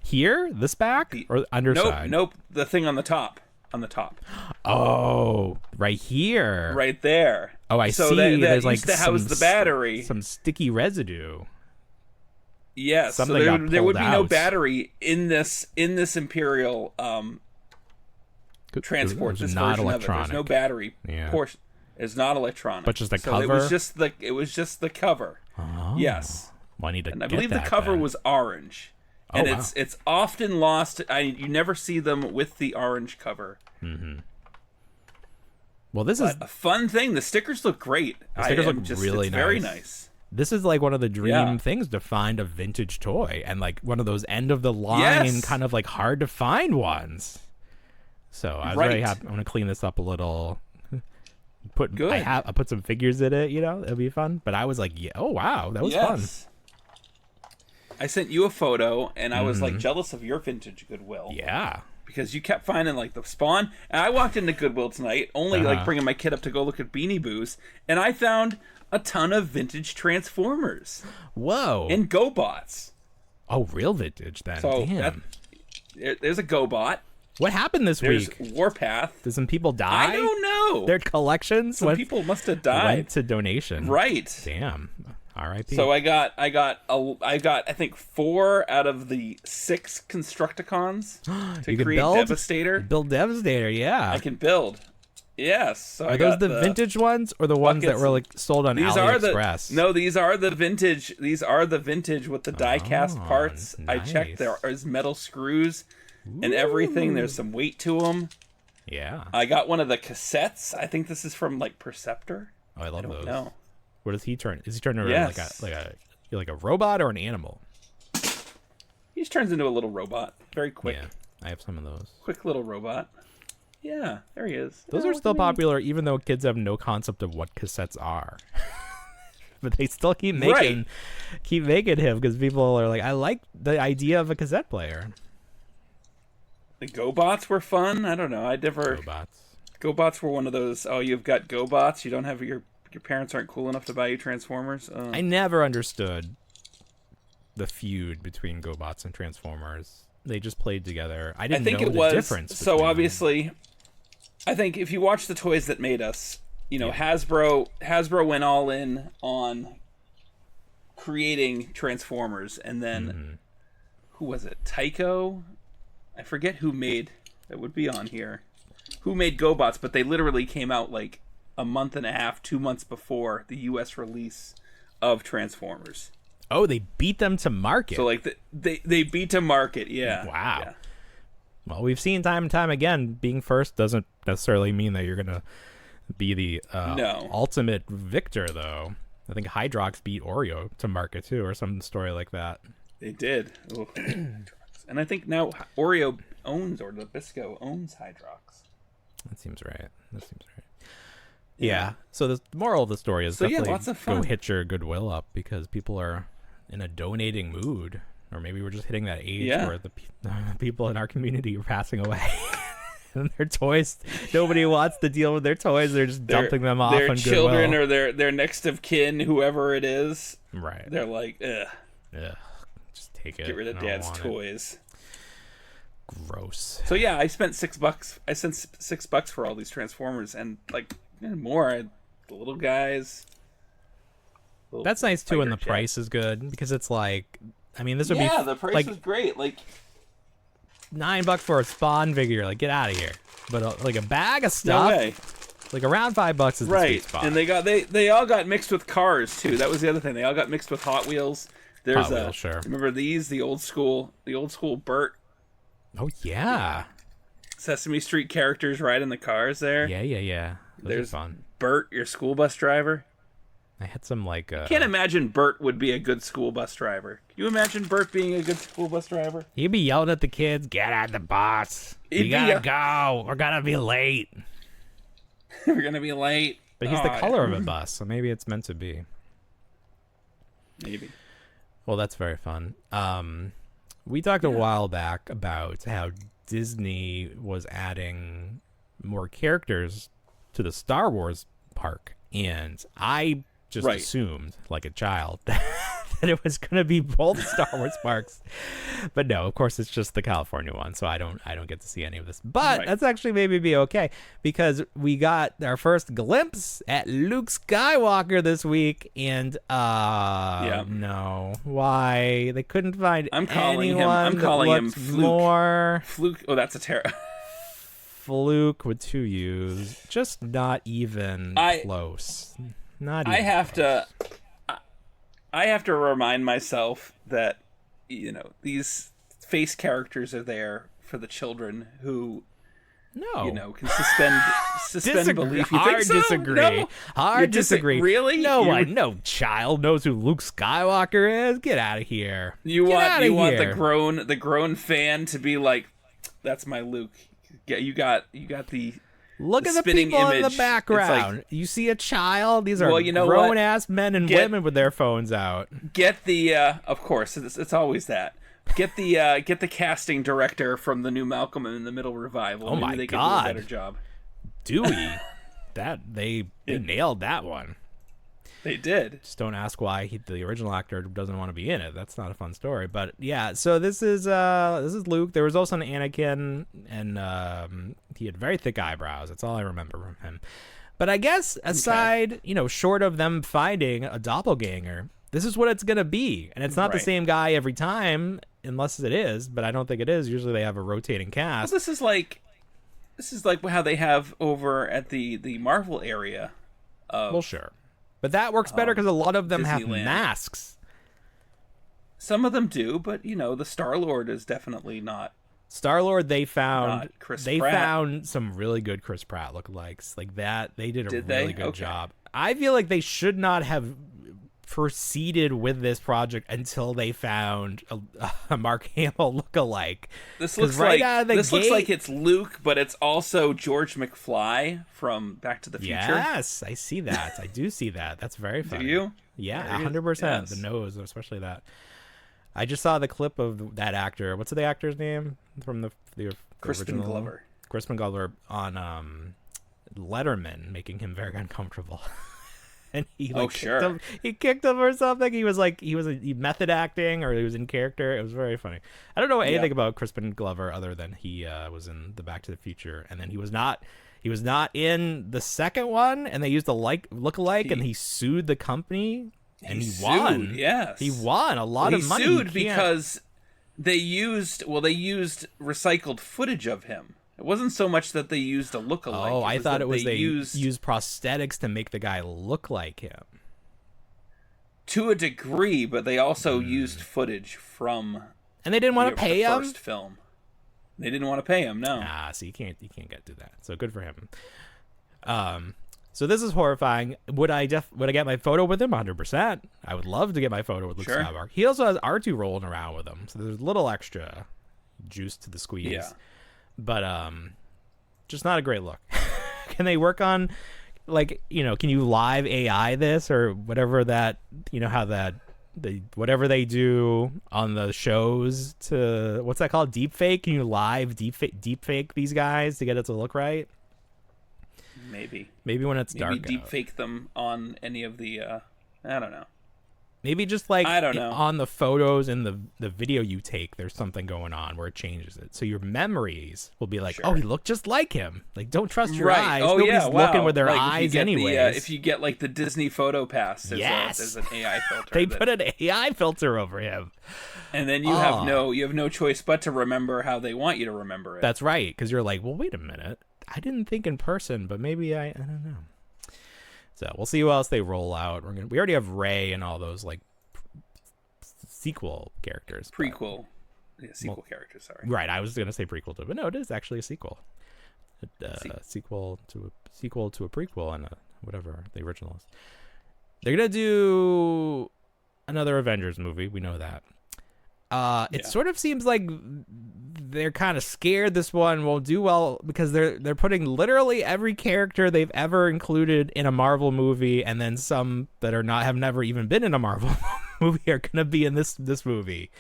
Here? This back? Or underside? Nope. The thing on the top. On the top. Oh, right here. Right there. Oh, I so see. That There's used to house the battery. Some sticky residue. Yes. Something so got there would pulled be no out. battery in this Imperial transport. It was This not version electronic. of it. There's no battery portion. It's not electronic. But just the so cover. It was just the cover. Oh. Yes. Well, I need to. And I get believe the that cover then. was orange. Oh, And wow. it's often lost. You never see them with the orange cover. Mm-hmm. Well, this is a fun thing. The stickers look great. The stickers look really it's very nice. nice. This is like one of the dream things to find a vintage toy, and like one of those end of the line kind of like hard to find ones. So I was very happy. I'm gonna clean this up a little. I put some figures in it. It'll be fun. But I was like, oh wow, that was fun. I sent you a photo, and I was like jealous of your vintage Goodwill. Yeah. Because you kept finding like the Spawn. And I walked into Goodwill tonight, only like bringing my kid up to go look at Beanie Boos, and I found a ton of vintage Transformers. Whoa. And GoBots. Oh, real vintage then. So damn. There's a GoBot. What happened this week? There's Warpath. Did some people die? I don't know. Their collections. People must have died. Went to donation. Right. Damn. R.I.P. So I got I think 4 out of the 6 Constructicons to create Devastator. Build Devastator, yeah. I can build. Yes. So are those the vintage ones or the ones that were like sold on AliExpress? These are the vintage. These are the vintage with the die-cast parts. Nice. I checked. There is metal screws and everything. There's some weight to them. Yeah. I got one of the cassettes. I think this is from like Perceptor. Oh, I love those. No. What does he turn? Is he turning around like a robot or an animal? He just turns into a little robot. Very quick. Yeah, I have some of those. Quick little robot. Yeah, there he is. Those are still popular, even though kids have no concept of what cassettes are. But they still keep making him because people are like, I like the idea of a cassette player. The GoBots were fun. I don't know. GoBots were one of those. Oh, you've got GoBots. You don't have your parents aren't cool enough to buy you Transformers. I never understood the feud between GoBots and Transformers. They just played together. I didn't know the difference. So obviously, I think if you watch the Toys That Made Us, Hasbro went all in on creating Transformers, and then who was it? Tyco? I forget who made. It would be on here. Who made GoBots? But they literally came out like a month and a half, 2 months before the U.S. release of Transformers. Oh, they beat them to market. So like they beat to market, yeah. Wow. Yeah. Well, we've seen time and time again, being first doesn't necessarily mean that you're gonna be the ultimate victor, though. I think Hydrox beat Oreo to market too, or some story like that. They did. And I think now Oreo owns, or Nabisco owns Hydrox. That seems right. Yeah. So the moral of the story is definitely lots of fun. Go hit your Goodwill up because people are in a donating mood, or maybe we're just hitting that age where the people in our community are passing away. And their toys, nobody wants to deal with their toys. They're just dumping them off on Goodwill. Their children or their next of kin, whoever it is. Right. They're like, ugh. Just take it. Get rid of Dad's toys. Gross. So yeah, I spent $6. I spent $6 for all these Transformers, and like more. The little guys. That's nice too, and the price is good because it's like, I mean, this would be the price is great. Like $9 for a Spawn figure. Like, get out of here. But like a bag of stuff. No way. Like around $5 is the sweet spot. And they all got mixed with cars too. That was the other thing. They all got mixed with Hot Wheels. There's Hot Wheels, sure. Remember these? The old school Bert. Oh yeah. Sesame Street characters riding the cars there. Yeah. Those There's are fun. Bert, your school bus driver. I had some like. Can't imagine Bert would be a good school bus driver. Can you imagine Bert being a good school bus driver? He'd be yelling at the kids, "Get on the bus! We gotta go. We're gonna be late. We're gonna be late." But he's the color of a bus, so maybe it's meant to be. Maybe. Well, that's very fun. We talked a while back about how Disney was adding more characters to the Star Wars park, and I just assumed, like a child, that it was going to be both Star Wars parks. But no, of course, it's just the California one, so I don't get to see any of this. But that's actually maybe be okay, because we got our first glimpse at Luke Skywalker this week, and no, why they couldn't find I'm calling anyone him Fluke. More Fluke. Oh, that's a terror. Fluke with 2 U's, just not even close. Not even I have to remind myself that, you know, these face characters are there for the children who, you know, can suspend belief. You Hard think so? disagree. No? Hard disagree. Really? No child knows who Luke Skywalker is. Get out of here. You want the grown fan to be like, "That's my Luke." Yeah, you got the. Look at the spinning people image. in the background. Like, you see a child. These are you know grown-ass men and women with their phones out. Get the, of course, it's always that. Get the casting director from the new Malcolm in the Middle revival. Oh, Maybe my they God. could do a better job. Dewey, they nailed that one. They did. Just don't ask why the original actor doesn't want to be in it. That's not a fun story. But yeah, so this is Luke. There was also an Anakin, and he had very thick eyebrows. That's all I remember from him. But I guess aside, short of them finding a doppelganger, this is what it's gonna be, and it's not the same guy every time, unless it is. But I don't think it is. Usually they have a rotating cast. Well, this is like how they have over at the Marvel area. Well, sure. But that works better because a lot of them have masks. Some of them do, but the Star-Lord is definitely not. Star-Lord, they found Pratt. found some really good Chris Pratt lookalikes. Like that, they did a really good job. I feel like they should not have proceeded with this project until they found a Mark Hamill lookalike. This looks like it's Luke, but it's also George McFly from Back to the Future. Yes, I see that. I do see that. That's very funny. Do you? Yeah, 100%. Yes. The nose, especially that. I just saw the clip of that actor. What's the actor's name from the Crispin original? Glover. Crispin Glover on Letterman, making him very uncomfortable. And he kicked him or something. He was method acting, or he was in character. It was very funny. I don't know anything about Crispin Glover other than he was in the Back to the Future, and then he was not in the second one, and they used a lookalike, and he sued the company, and he won. Yes, he won a lot of money. He sued because they used recycled footage of him. It wasn't so much that they used a lookalike. Oh, I thought it was they used prosthetics to make the guy look like him. To a degree, but they also used footage from. And they didn't want to pay him. First film. They didn't want to pay him. No. So you can't get to that. So good for him. So this is horrifying. Would I get my photo with him? 100%. I would love to get my photo with Luke Skywalker. He also has R2 rolling around with him, so there's a little extra juice to the squeeze. Yeah. But just not a great look. Can they work on, can you live AI this or whatever that, whatever they do on the shows to, what's that called? Deepfake? Can you live deepfake these guys to get it to look right? Maybe when it's dark. Maybe deepfake them on any of the, I don't know. Maybe just I don't know. On the photos and the video you take, there's something going on where it changes it. So your memories will be like, oh, he looked just like him. Like, don't trust your eyes. Oh, nobody's looking with their eyes anyways. If you get the Disney Photo Pass, there's an AI filter. They put an AI filter over him. And then you have no choice but to remember how they want you to remember it. That's right, because you're like, well, wait a minute. I didn't think in person, but maybe I don't know. So we'll see who else they roll out. We already have Rey and all those sequel characters. Sequel characters. Sorry. Right, I was going to say prequel to, but no, it is actually a sequel. Sequel to a prequel and whatever the original is. They're gonna do another Avengers movie. We know that. It sort of seems like they're kind of scared this one won't do well because they're putting literally every character they've ever included in a Marvel movie, and then some that have never even been in a Marvel movie are gonna be in this movie.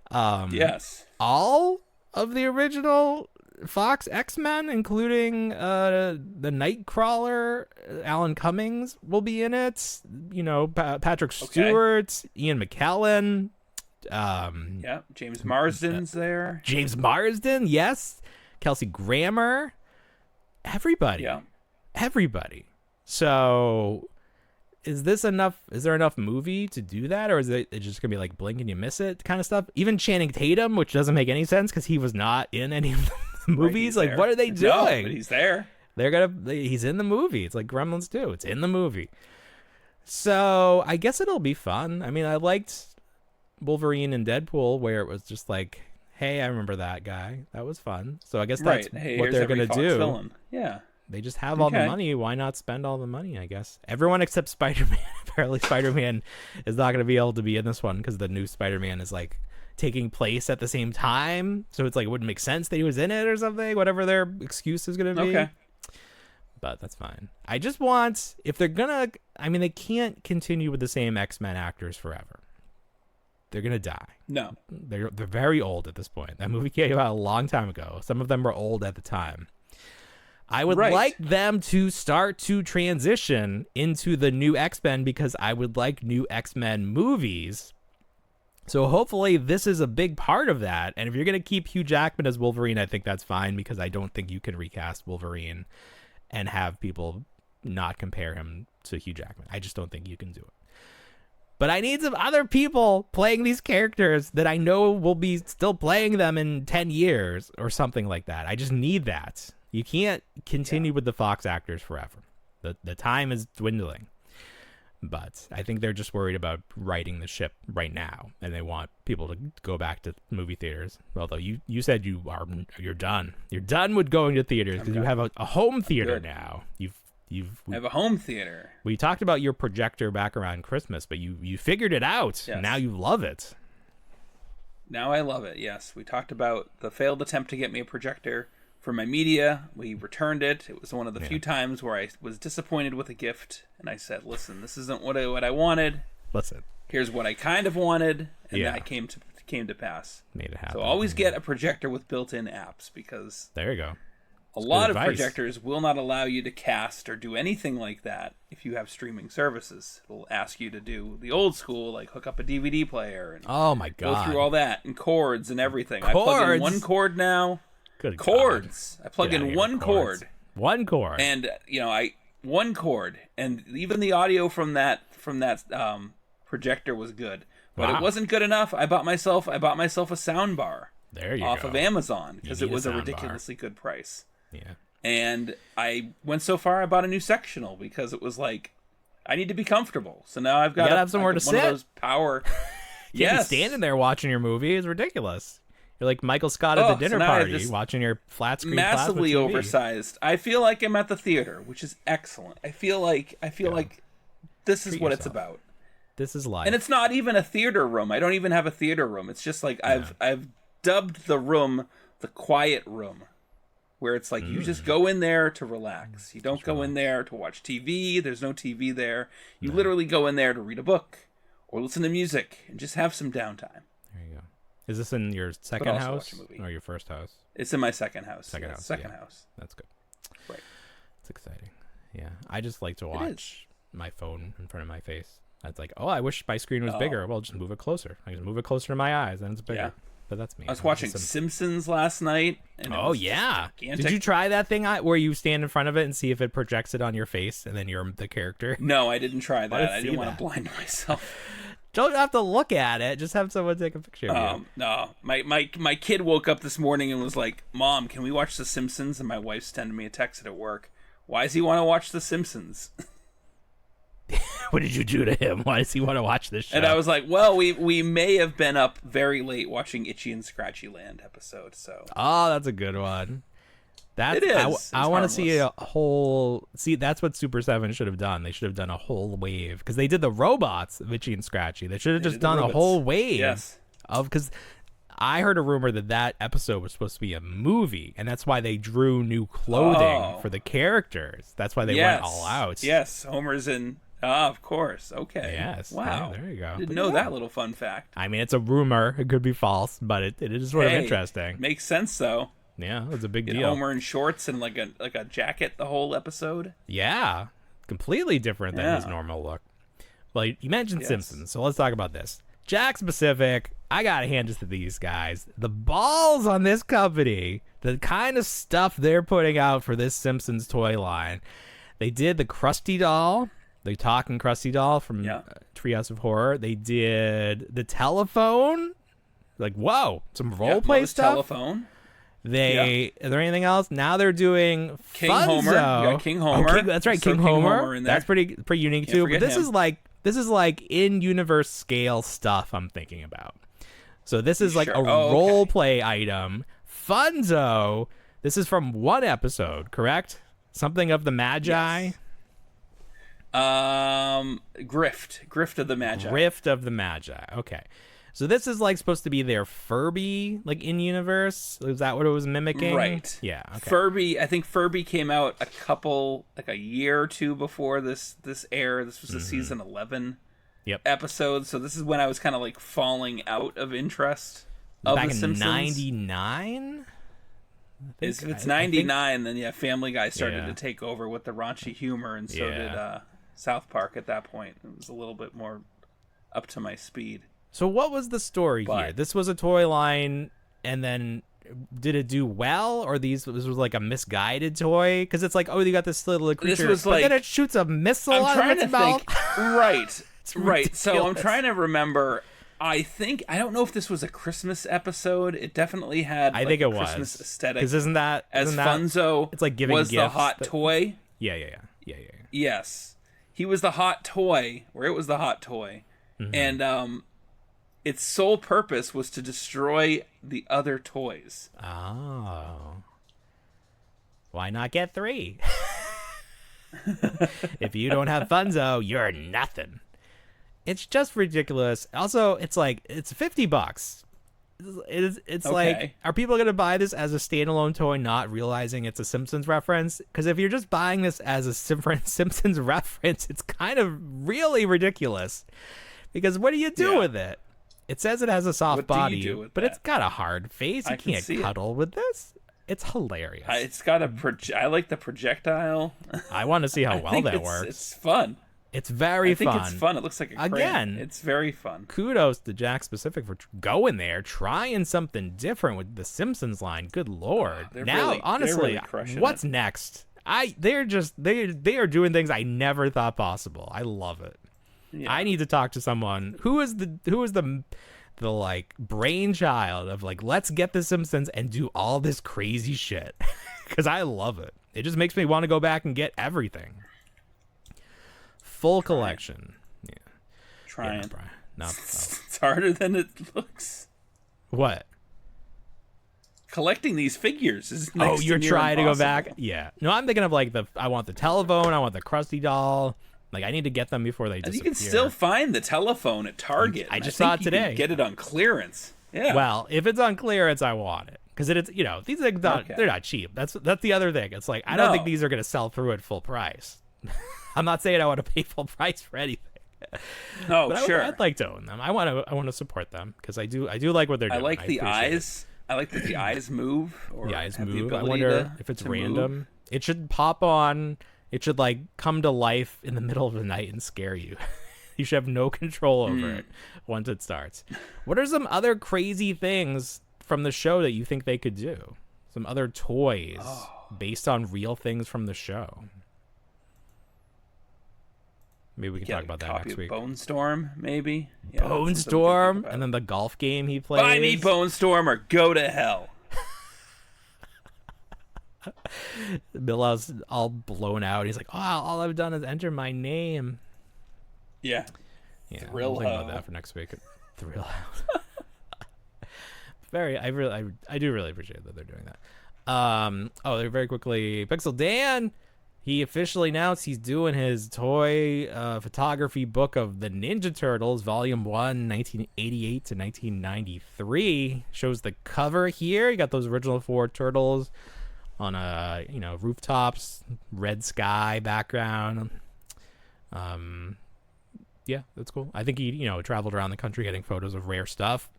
Yes. All of the original Fox X-Men, including the Nightcrawler, Alan Cummings will be in it. You know, Patrick Stewart, Ian McKellen. James Marsden's there. James Marsden, yes. Kelsey Grammer. Everybody. Yeah. Everybody. So is there enough movie to do that, or is it just gonna be like blink and you miss it kind of stuff? Even Channing Tatum, which doesn't make any sense because he was not in any of the movies. Like, what are they doing? No, but he's there. He's in the movie. It's like Gremlins 2. It's in the movie. So I guess it'll be fun. I mean, I liked Wolverine and Deadpool where it was just like, hey, I remember that guy. That was fun. So I guess that's what they're gonna do. Villain. Yeah. They just have all the money. Why not spend all the money, I guess? Everyone except Spider-Man. Apparently Spider-Man is not going to be able to be in this one because the new Spider-Man is like taking place at the same time. So it's like it wouldn't make sense that he was in it or something, whatever their excuse is going to be. Okay. But that's fine. I just want, if they're going to, I mean, they can't continue with the same X-Men actors forever. They're going to die. No. They're very old at this point. That movie came out a long time ago. Some of them were old at the time. I would like them to start to transition into the new X-Men because I would like new X-Men movies. So hopefully this is a big part of that. And if you're going to keep Hugh Jackman as Wolverine, I think that's fine because I don't think you can recast Wolverine and have people not compare him to Hugh Jackman. I just don't think you can do it. But I need some other people playing these characters that I know will be still playing them in 10 years or something like that. I just need that. You can't continue with the Fox actors forever. The time is dwindling. But I think they're just worried about righting the ship right now, and they want people to go back to movie theaters. Although you said you're done. You're done with going to theaters because you have a home theater now. I have a home theater. We talked about your projector back around Christmas, but you figured it out. Yes. Now you love it. Now I love it. Yes, we talked about the failed attempt to get me a projector for my media. We returned it. It was one of the few times where I was disappointed with a gift, and I said, "Listen, this isn't what I wanted. Listen, here's what I kind of wanted," and that came to pass. Made it happen. So always get a projector with built-in apps because there you go. A lot of projectors will not allow you to cast or do anything like that if you have streaming services. It'll ask you to do the old school, like hook up a DVD player and oh my god, go through all that and cords and everything. I plug in one cord now. Good cords. God. I plug in one cord. One cord. And one cord, and even the audio from that projector was good, but it wasn't good enough. I bought myself a sound bar. There you off go. of Amazon because it was a ridiculously good price. Yeah. And I went so far I bought a new sectional because it was like I need to be comfortable. So now I've got to have somewhere to sit. One of those power. Yes. Standing there watching your movie is ridiculous. You're like Michael Scott at the dinner party watching your flat screen massively oversized. I feel like I'm at the theater, which is excellent. I feel like this is what it's about. This is life. And it's not even a theater room. I don't even have a theater room. It's just like I've dubbed the room the quiet room, where it's like you just go in there to relax. You don't go in there to watch TV. There's no TV there. You literally go in there to read a book or listen to music and just have some downtime. There you go. Is this in your second house or your first house? It's in my second house. Second house. That's good. Right. It's exciting. Yeah. I just like to watch my phone in front of my face. That's like, oh, I wish my screen was bigger. Well, just move it closer. I just move it closer to my eyes, and it's bigger. Yeah. But that's me. I was watching Simpsons last night. And Did you try that thing where you stand in front of it and see if it projects it on your face and then you're the character? No, I didn't try that. I didn't want to blind myself. Don't have to look at it. Just have someone take a picture of you. No. My kid woke up this morning and was like, "Mom, can we watch The Simpsons?" And my wife sent me a text at work. Why does he want to watch The Simpsons? What did you do to him? Why does he want to watch this show? And I was like, well, we may have been up very late watching Itchy and Scratchy Land episode. So that's a good one. That's It is. I want to see a whole. See, that's what Super 7 should have done. They should have done a whole wave because they did the robots, Itchy and Scratchy. They should have just done a whole wave. Yes. Because I heard a rumor that episode was supposed to be a movie, and that's why they drew new clothing for the characters. That's why they went all out. Yes, Homer's in. Of course. Okay. Yes. Wow. Yeah, there you go. Didn't know that little fun fact. I mean, it's a rumor. It could be false, but it is sort of interesting. Makes sense though. Yeah, it's a big Get deal. Homer in shorts and like a jacket the whole episode. Yeah, completely different than his normal look. Well, you mentioned Simpsons, so let's talk about this. Jack Specific, I gotta hand it to these guys. The balls on this company, the kind of stuff they're putting out for this Simpsons toy line. They did the Krusty doll, the talking Krusty doll from Treehouse of Horror. They did the telephone. Like, whoa, some role play stuff. Telephone. Is there anything else? Now they're doing King Funzo. Homer. You got King Homer. That's right, King Homer. in there. That's pretty unique too. But this him. is like in universe scale stuff I'm thinking about. So this is like a role play item. Funzo. This is from one episode, correct? Something of the Magi. Yes. Grift of the Magi. Grift of the Magi. Okay. So this is like supposed to be their Furby, like in universe. Is that what it was mimicking? Right. Yeah. Okay. Furby. I think Furby came out a year or two before this aired. This was the season 11 episode. So this is when I was kind of like falling out of interest of back the in Simpsons. 99. If it's 99, then Family Guy started to take over with the raunchy humor, and so did South Park at that point. It was a little bit more up to my speed. So what was the story here? This was a toy line, and then did it do well, or this was like a misguided toy? Because it's like, oh, you got this little creature, but then it shoots a missile out of its mouth. Right. So I'm trying to remember. I don't know if this was a Christmas episode. It definitely had. I think it was Christmas aesthetic. Because isn't that Funzo? It's like giving was gifts, the hot toy. Yeah. Yes, he was the hot toy. Where it was the hot toy, and its sole purpose was to destroy the other toys. Oh. Why not get 3? If you don't have Funzo, you're nothing. It's just ridiculous. Also, it's like, it's $50. It's like, are people going to buy this as a standalone toy, not realizing it's a Simpsons reference? Because if you're just buying this as a Simpsons reference, it's kind of really ridiculous. Because what do you do with it? It says it has a soft body, but it's got a hard face. You can't cuddle with this. It's hilarious. It's got I like the projectile. I want to see how well that works. It's fun. It's very fun. I think it's fun. It looks like a crane. Again, it's very fun. Kudos to Jack Specific for going there, trying something different with the Simpsons line. Good Lord. Honestly, what's next? They are doing things I never thought possible. I love it. Yeah. I need to talk to someone who is the like brainchild of like, let's get the Simpsons and do all this crazy shit. Because I love it. It just makes me want to go back and get everything. Full collection. Yeah. Trying. No. It's harder than it looks. What? Collecting these figures is you're trying to go back? Yeah. No, I'm thinking of like I want the telephone, I want the Krusty doll. Like, I need to get them because they disappear. You can still find the telephone at Target. I just saw it today. You can get it on clearance. Yeah. Well, if it's on clearance, I want it. Because it's, these things, they're not cheap. That's the other thing. It's like, I don't think these are going to sell through at full price. I'm not saying I want to pay full price for anything. No, but sure. I'd like to own them. I want to support them because I do like what they're doing. I like the eyes. I like that the eyes move. The eyes move. I wonder if it's random. Move. It should pop on. It should like come to life in the middle of the night and scare you. You should have no control over it once it starts. What are some other crazy things from the show that you think they could do? Some other toys based on real things from the show. Maybe we can talk about that next week. Bone Storm, maybe. Yeah, Bone Storm, and then the golf game he plays. Buy me Bone Storm or go to hell. Millhouse's all blown out. He's like, "Oh, all I've done is enter my name." Yeah. We'll think about that for next week. Thrill House. I do really appreciate that they're doing that. Very quickly, Pixel Dan, he officially announced he's doing his toy photography book of the Ninja Turtles, Volume 1, 1988 to 1993. Shows the cover here. You got those original 4 turtles on rooftops, red sky background. Yeah, that's cool. I think he, traveled around the country getting photos of rare stuff.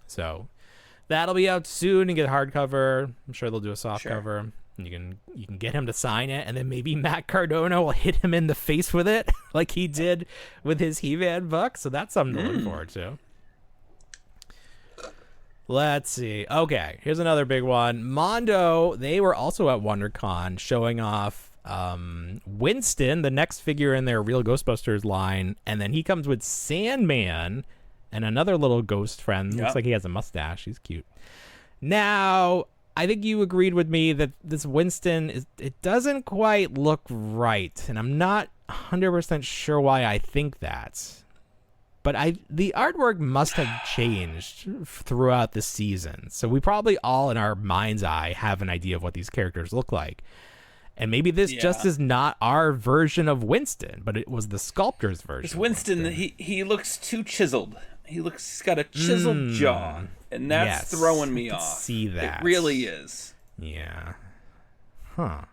So that'll be out soon and get hardcover. I'm sure they'll do a soft cover. And you can get him to sign it, and then maybe Matt Cardona will hit him in the face with it like he did with his He-Man book. So that's something to look forward to. Let's see. Okay, here's another big one. Mondo, they were also at WonderCon showing off Winston, the next figure in their Real Ghostbusters line, and then he comes with Sandman and another little ghost friend. Looks like he has a mustache. He's cute. Now, I think you agreed with me that this Winston, it doesn't quite look right, and I'm not 100% sure why I think that. But the artwork must have changed throughout the season, so we probably all in our mind's eye have an idea of what these characters look like. And maybe this just is not our version of Winston, but it was the sculptor's version. This Winston, he looks too chiseled. He's got a chiseled jaw, and that's throwing me off. See that? It really is. Yeah. Huh.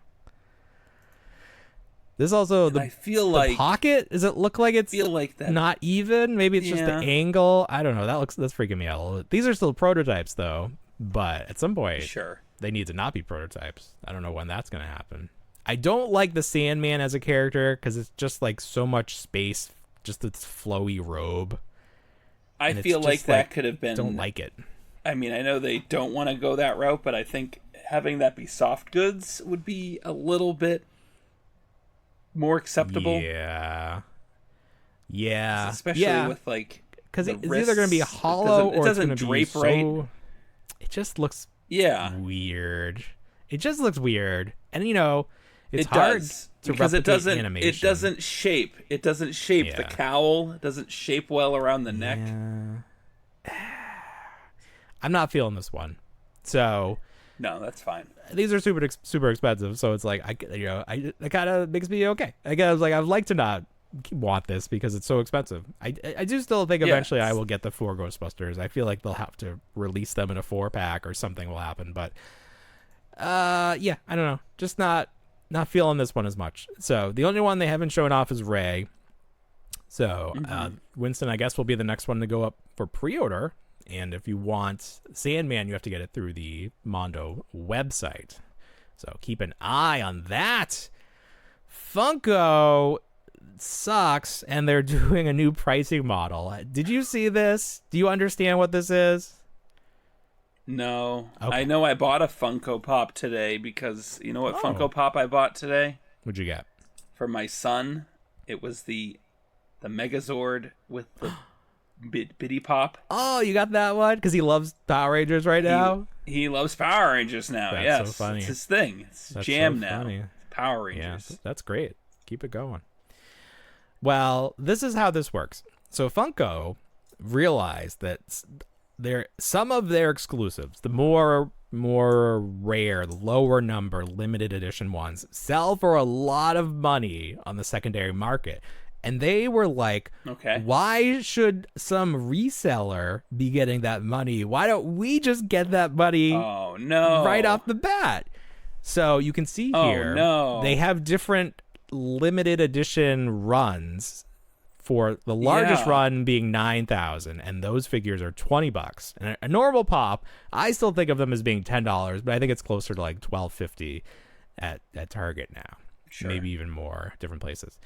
This also I feel like pocket. Does it look like it's that not even? Maybe it's just the angle. I don't know. That's freaking me out a little bit. These are still prototypes though, but at some point, they need to not be prototypes. I don't know when that's gonna happen. I don't like the Sandman as a character because it's just like so much space, just its flowy robe. I feel like that could have been. Don't like it. I mean, I know they don't want to go that route, but I think having that be soft goods would be a little bit more acceptable. Yeah. Especially with because it's either going to be hollow or it's going to be so. It just looks weird. It just looks weird, and it's hard to because replicate animation. It doesn't shape. It doesn't shape the cowl. It doesn't shape well around the neck. I'm not feeling this one. So no, that's fine. These are super expensive, so it's like it kind of makes me okay. Again, I was like, I'd like to not want this because it's so expensive. I do still think eventually I will get the 4 Ghostbusters. I feel like they'll have to release them in a 4-pack or something will happen, but I don't know. Just not feeling this one as much. So the only one they haven't shown off is Ray. So Winston, I guess, will be the next one to go up for pre-order. And if you want Sandman, you have to get it through the Mondo website. So keep an eye on that. Funko sucks, and they're doing a new pricing model. Did you see this? Do you understand what this is? No. Okay. I know I bought a Funko Pop today because you know what Funko Pop I bought today? What'd you get? For my son, it was the Megazord with the Bitty Pop. Oh, you got that one? Because he loves Power Rangers right now? He loves Power Rangers now, That's so funny. It's his thing. It's jam so now. Funny. Power Rangers. Yeah, that's great. Keep it going. Well, this is how this works. So Funko realized that some of their exclusives, the more rare, the lower number, limited edition ones, sell for a lot of money on the secondary market. And they were like, why should some reseller be getting that money? Why don't we just get that money right off the bat? So you can see here, they have different limited edition runs for the largest run being 9,000, and those figures are $20. And a normal pop, I still think of them as being $10, but I think it's closer to like $12.50 at Target now. Maybe even more, different places.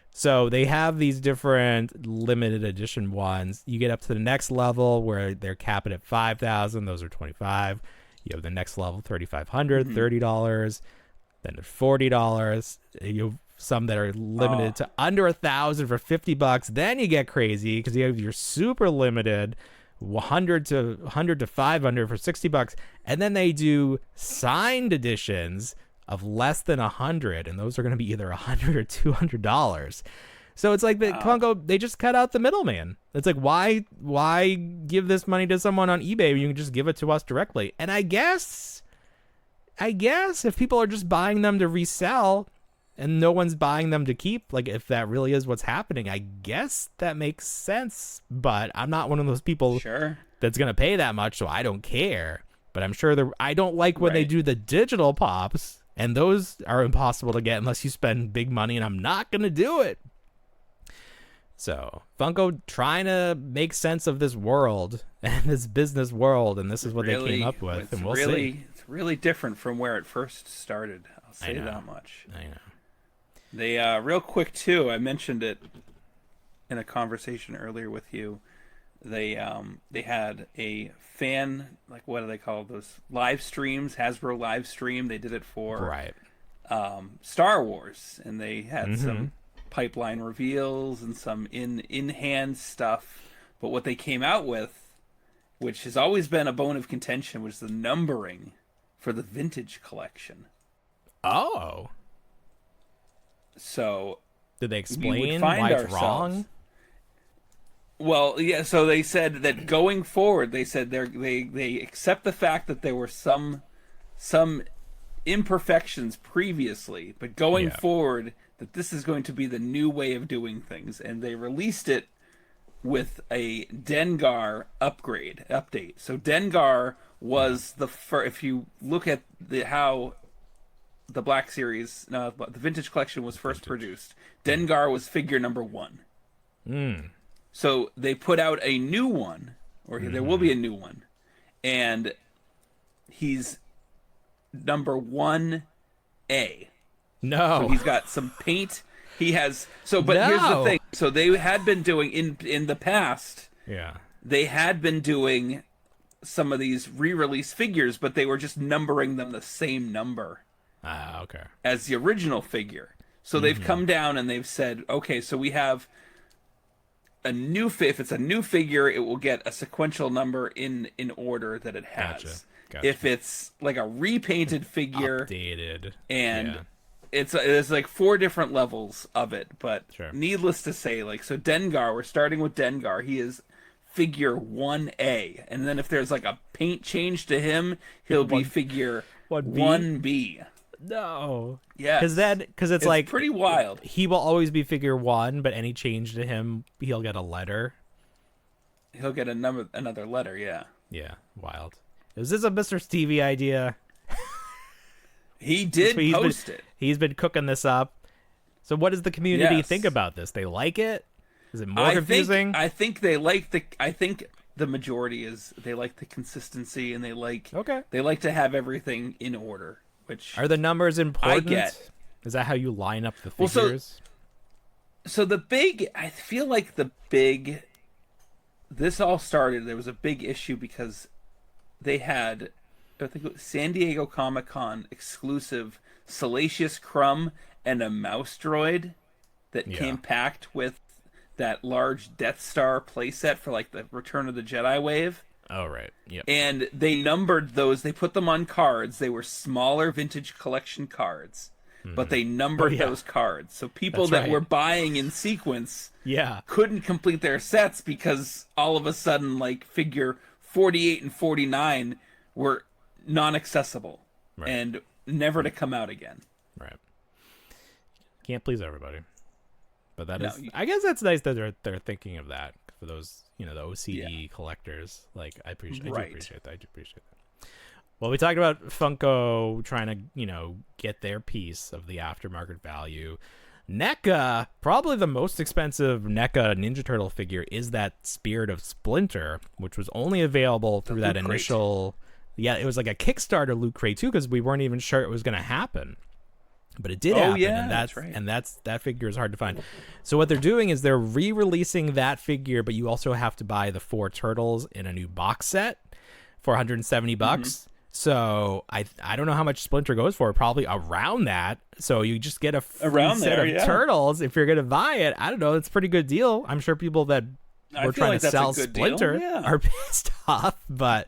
So they have these different limited edition ones. You get up to the next level where they're capped at 5,000. Those are $25. You have the next level, $3,500, $30. Then there's $40. You have some that are limited to under 1,000 for $50. Then you get crazy because you have your super limited 100 to 500 for $60. And then they do signed editions of less than 100, and those are going to be either $100 or $200. So it's like the Funko, they just cut out the middleman. It's like, why give this money to someone on eBay when you can just give it to us directly? And I guess I guess if people are just buying them to resell and no one's buying them to keep, like if that really is what's happening, I guess that makes sense. But I'm not one of those people that's going to pay that much, so I don't care. But I'm sure I don't like when they do the digital pops, and those are impossible to get unless you spend big money, and I'm not going to do it. So Funko trying to make sense of this world and this business world, and this is what they came up with, and we'll see. It's really different from where it first started. I'll say that much. I know. They real quick too. I mentioned it in a conversation earlier with you. They had a fan, like, what do they call those live streams? Hasbro live stream. They did it for Star Wars, and they had some pipeline reveals and some in-hand stuff. But what they came out with, which has always been a bone of contention, was the numbering for the vintage collection. Oh. So did they explain why it's wrong? Well, yeah. So they said that going forward, they said they accept the fact that there were some imperfections previously, but going forward, that this is going to be the new way of doing things, and they released it with a Dengar update. So Dengar was the first. If you look at how the Black Series, the Vintage Collection was first produced, Dengar was figure number 1. So they put out a new one, or there will be a new one, and he's number 1A. No. So he's got some paint. He has but here's the thing. So they had been doing in the past. Yeah. They had been doing some of these re-release figures, but they were just numbering them the same number. Okay. As the original figure. So they've come down and they've said, okay, so we have a new if it's a new figure, it will get a sequential number in order that it has. Gotcha. If it's like a repainted figure, updated, and there's like 4 different levels of it, but needless to say, like, so Dengar, we're starting with Dengar. He is figure 1A, and then if there's like a paint change to him, he'll be figure 1B. No. Yeah. Because it's like pretty wild. He will always be figure 1, but any change to him, he'll get a letter. He'll get another letter. Yeah. Yeah. Wild. Is this a Mr. Stevie idea? He did post it. He's been cooking this up. So what does the community think about this? They like it? Is it more confusing? I think they like I think the majority is they like the consistency, and they like to have everything in order. Which are the numbers important? I get. Is that how you line up the figures? So I feel like this all started, there was a big issue because they had, I think it was San Diego Comic-Con exclusive Salacious Crumb and a mouse droid that came packed with that large Death Star playset for like the Return of the Jedi wave. Oh, right. Yep. And they numbered those. They put them on cards. They were smaller vintage collection cards, but they numbered those cards. So people were buying in sequence couldn't complete their sets because all of a sudden, like, figure 48 and 49 were non-accessible and never to come out again. Right. Can't please everybody. But that is... I guess that's nice that they're thinking of that for those... the OCD collectors. Like, I do appreciate that. Well, we talked about Funko trying to, get their piece of the aftermarket value. NECA, probably the most expensive NECA Ninja Turtle figure is that Spirit of Splinter, which was only available through that initial... Yeah, it was like a Kickstarter loot crate, too, because we weren't even sure it was going to happen. But it did happen, and that's right. And that figure is hard to find. So what they're doing is they're re-releasing that figure, but you also have to buy the 4 turtles in a new box set for $170. So I don't know how much Splinter goes for, probably around that. So you just get a free set of turtles if you're going to buy it. I don't know, it's a pretty good deal. I'm sure people that were trying to sell Splinter are pissed off, but...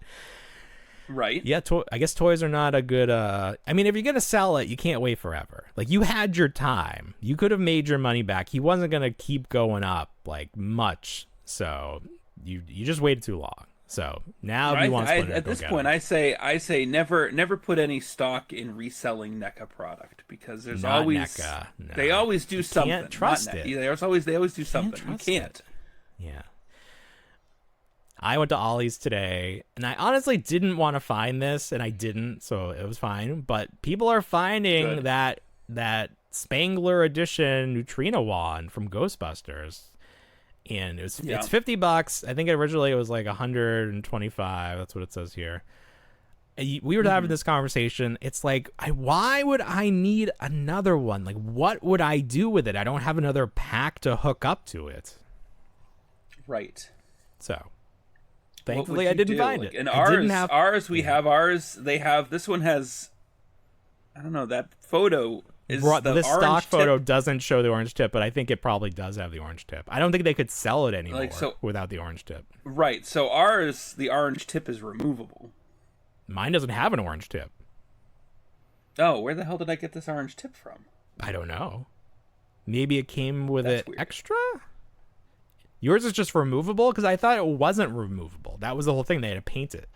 Right. Yeah, I guess toys are not a good... I mean, if you're going to sell it, you can't wait forever. Like, you had your time. You could have made your money back. He wasn't going to keep going up, like, much. So, you just waited too long. So now, if you want Splinter, at this point, I say never put any stock in reselling NECA product, because there's Not always NECA, no. they always do something. Can't trust Not it. They always do something. You can't. Yeah. I went to Ollie's today, and I honestly didn't want to find this, and I didn't, so it was fine. But people are finding that Spengler edition Neutrona wand from Ghostbusters. And it's $50. I think originally it was like 125. That's what it says here. We were having this conversation. It's like, why would I need another one? Like, what would I do with it? I don't have another pack to hook up to it. Right. So, thankfully, I didn't find it. And ours, we have ours. They have, this one has, I don't know, that photo. This stock photo doesn't show the orange tip, but I think it probably does have the orange tip. I don't think they could sell it anymore without the orange tip. Right. So ours, the orange tip is removable. Mine doesn't have an orange tip. Oh, where the hell did I get this orange tip from? I don't know. Maybe it came with it extra? Yours is just removable? Because I thought it wasn't removable. That was the whole thing. They had to paint it.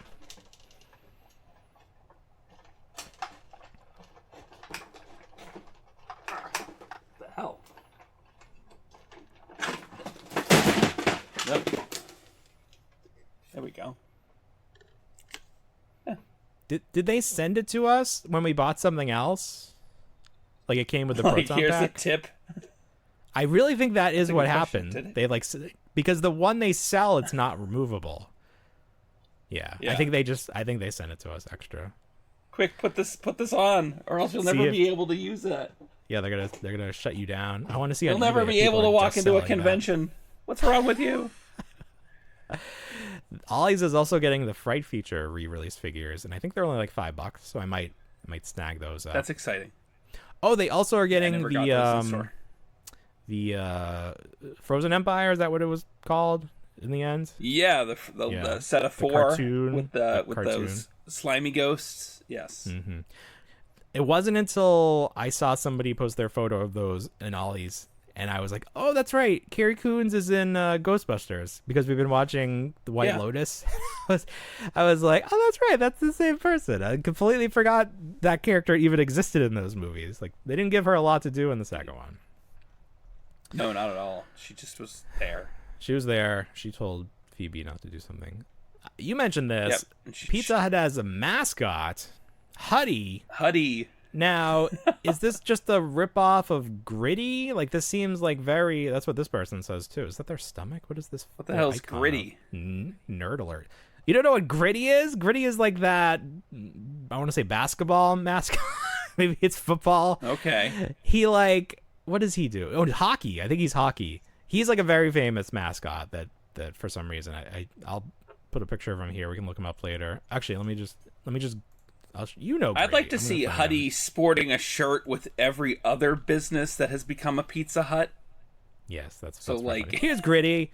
Hell. Yep. There we go. Yeah. Did they send it to us when we bought something else? Like it came with the proton here's pack? a tip. I really think that is what question, happened. They because the one they sell, it's not removable. Yeah. I think they sent it to us extra. Quick, put this on, or else you'll never be able to use that. Yeah, they're gonna shut you down. I want to see. You'll never be able to walk into a convention. What's wrong with you? Ollie's is also getting the Fright feature re-release figures, and I think they're only like $5, so I might snag those up. That's exciting. Oh, they also are getting the Frozen Empire. Is that what it was called in the end? Yeah, the set of 4 with those slimy ghosts. Yes. Mm-hmm. It wasn't until I saw somebody post their photo of those in Ollie's, and I was like, "Oh, that's right. Carrie Coons is in Ghostbusters," because we've been watching The White Lotus. I was like, "Oh, that's right. That's the same person." I completely forgot that character even existed in those movies. Like, they didn't give her a lot to do in the second one. No, not at all. She just was there. She was there. She told Phoebe not to do something. You mentioned this. Yep. Pizza Hut has a mascot, Huddy. Now, is this just a ripoff of Gritty? Like, this seems like that's what this person says, too. Is that their stomach? What is this? What the hell is Gritty? Nerd alert. You don't know what Gritty is? Gritty is like that, I want to say basketball mascot. Maybe it's football. Okay. He what does he do? Oh, hockey. I think he's hockey. He's like a very famous mascot that for some reason, I'll put a picture of him here. We can look him up later. Actually, let me just Gritty. I'd like to see Huddy sporting a shirt with every other business that has become a Pizza Hut. Yes, that's so. Here's Gritty.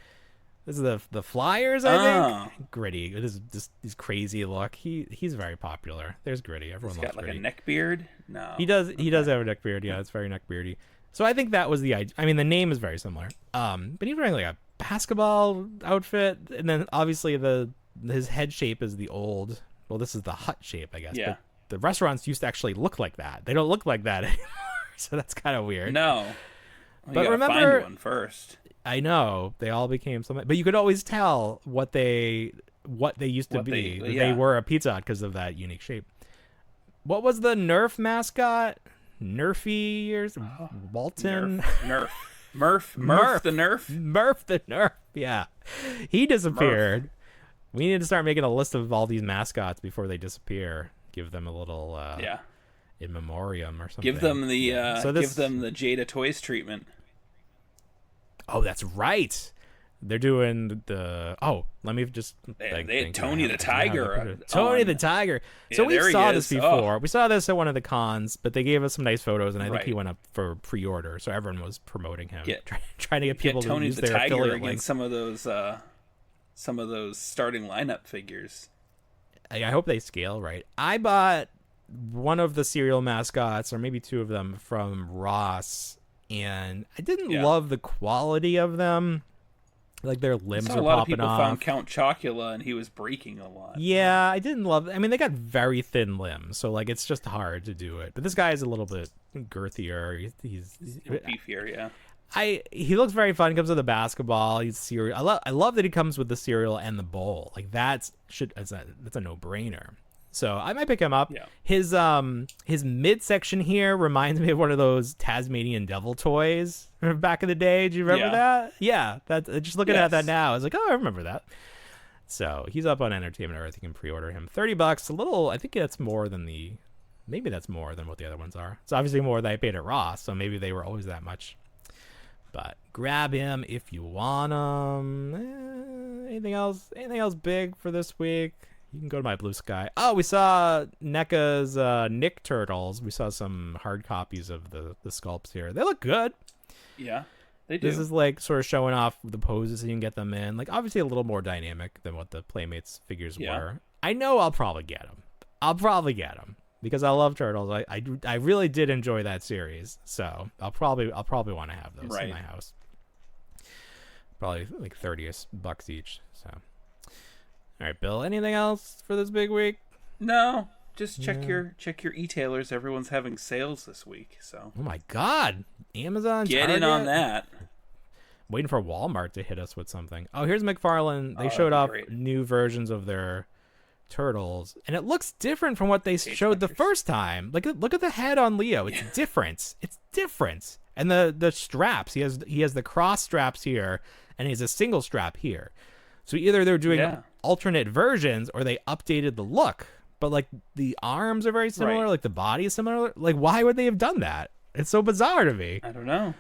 This is the Flyers, I think. Gritty. It is just his crazy look. He's very popular. There's Gritty. Everyone loves Gritty. He's got a neck beard. No, he does. He does have a neck beard. Yeah, it's very neck beardy. So I think that was the idea. I mean, the name is very similar. But he's wearing like a basketball outfit, and then obviously his head shape is the old. Well, this is the hut shape, I guess. Yeah. But the restaurants used to actually look like that. They don't look like that anymore. So that's kind of weird. No. Well, but you remember, find one first. I know they all became something, but you could always tell what they used to be. They were a Pizza Hut because of that unique shape. What was the Nerf mascot? Nerfy or Walton? Murph the Nerf. Yeah, he disappeared. We need to start making a list of all these mascots before they disappear. Give them a little in memoriam or something. Give them the give them the Jada Toys treatment. Oh, that's right. They're doing the let me just they had Tony the Tiger. Tony the Tiger. So we saw this before. We saw this at one of the cons, but they gave us some nice photos, and I think he went up for pre-order, so everyone was promoting him, trying to get people to use their affiliate links. Some of those starting lineup figures. I hope they scale right. I bought one of the cereal mascots, or maybe two of them, from Ross, and I didn't love the quality of them. Like their limbs I are saw a lot of popping people off. found Count Chocula and he was breaking a lot. Yeah, I didn't love. I mean, they got very thin limbs, so like it's just hard to do it. But this guy is a little bit girthier. He's beefier, yeah. He looks very fun. He comes with a basketball. He's cereal. I love that he comes with the cereal and the bowl. Like that's a no-brainer. So I might pick him up. Yeah. His midsection here reminds me of one of those Tasmanian devil toys back in the day. Do you remember that? Yeah. That's just looking at that now. I was like, oh, I remember that. So he's up on Entertainment Earth. You can pre-order him. $30. A little. I think that's more than maybe that's more than what the other ones are. It's obviously more than I paid at Ross. So maybe they were always that much. But grab him if you want him. Anything else? Anything else big for this week? You can go to my Blue Sky. Oh, we saw NECA's Nick Turtles. We saw some hard copies of the sculpts here. They look good. Yeah, they do. This is like sort of showing off the poses so you can get them in. Like obviously a little more dynamic than what the Playmates figures were. I know I'll probably get them. Because I love Turtles. I really did enjoy that series. So I'll probably want to have those in my house. Probably like $30 each. So. All right, Bill. Anything else for this big week? No, just check your e-tailers. Everyone's having sales this week, so. Oh my God, Amazon. Get Target? in on that. Waiting for Walmart to hit us with something. Oh, here's McFarlane. They showed off new versions of their Turtles, and it looks different from what they showed the first time. Like, look at the head on Leo. It's different. It's different. And the straps. He has the cross straps here, and he has a single strap here. So either they're doing alternate versions or they updated the look, but like the arms are very similar, like the body is similar. Like, why would they have done that? It's so bizarre to me. I don't know.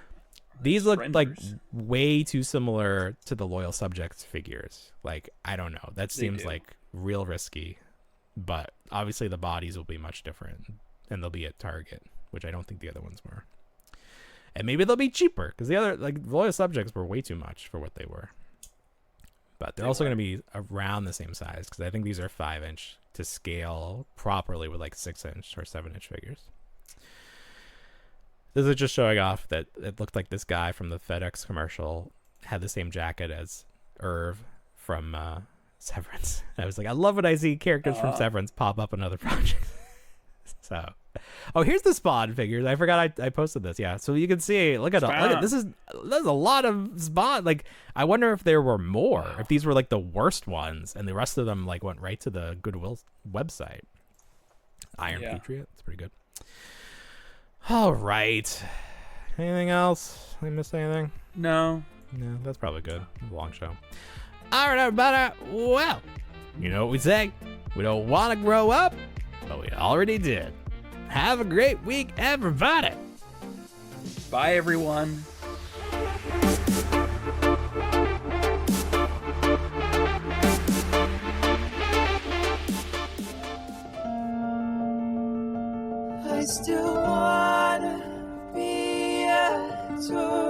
These look like way too similar to the Loyal Subjects figures. Like, I don't know. That seems like real risky, but obviously the bodies will be much different and they'll be at Target, which I don't think the other ones were. And maybe they'll be cheaper because the other, like, Loyal Subjects were way too much for what they were. But they're also going to be around the same size because I think these are 5-inch to scale properly with like 6-inch or 7-inch figures. This is just showing off that it looked like this guy from the FedEx commercial had the same jacket as Irv from Severance. I was like, I love when I see characters from Severance pop up in other projects. So, here's the Spawn figures. I forgot I posted this. Yeah, so you can see. Look at this. There's a lot of Spawn. Like, I wonder if there were more. If these were like the worst ones, and the rest of them like went right to the Goodwill website. Iron Patriot. It's pretty good. All right. Anything else? Did I miss anything? No, that's probably good. Long show. All right, everybody. Well, you know what we say. We don't want to grow up, but we already did. Have a great week, everybody. Bye, everyone. I still wanna be a toy.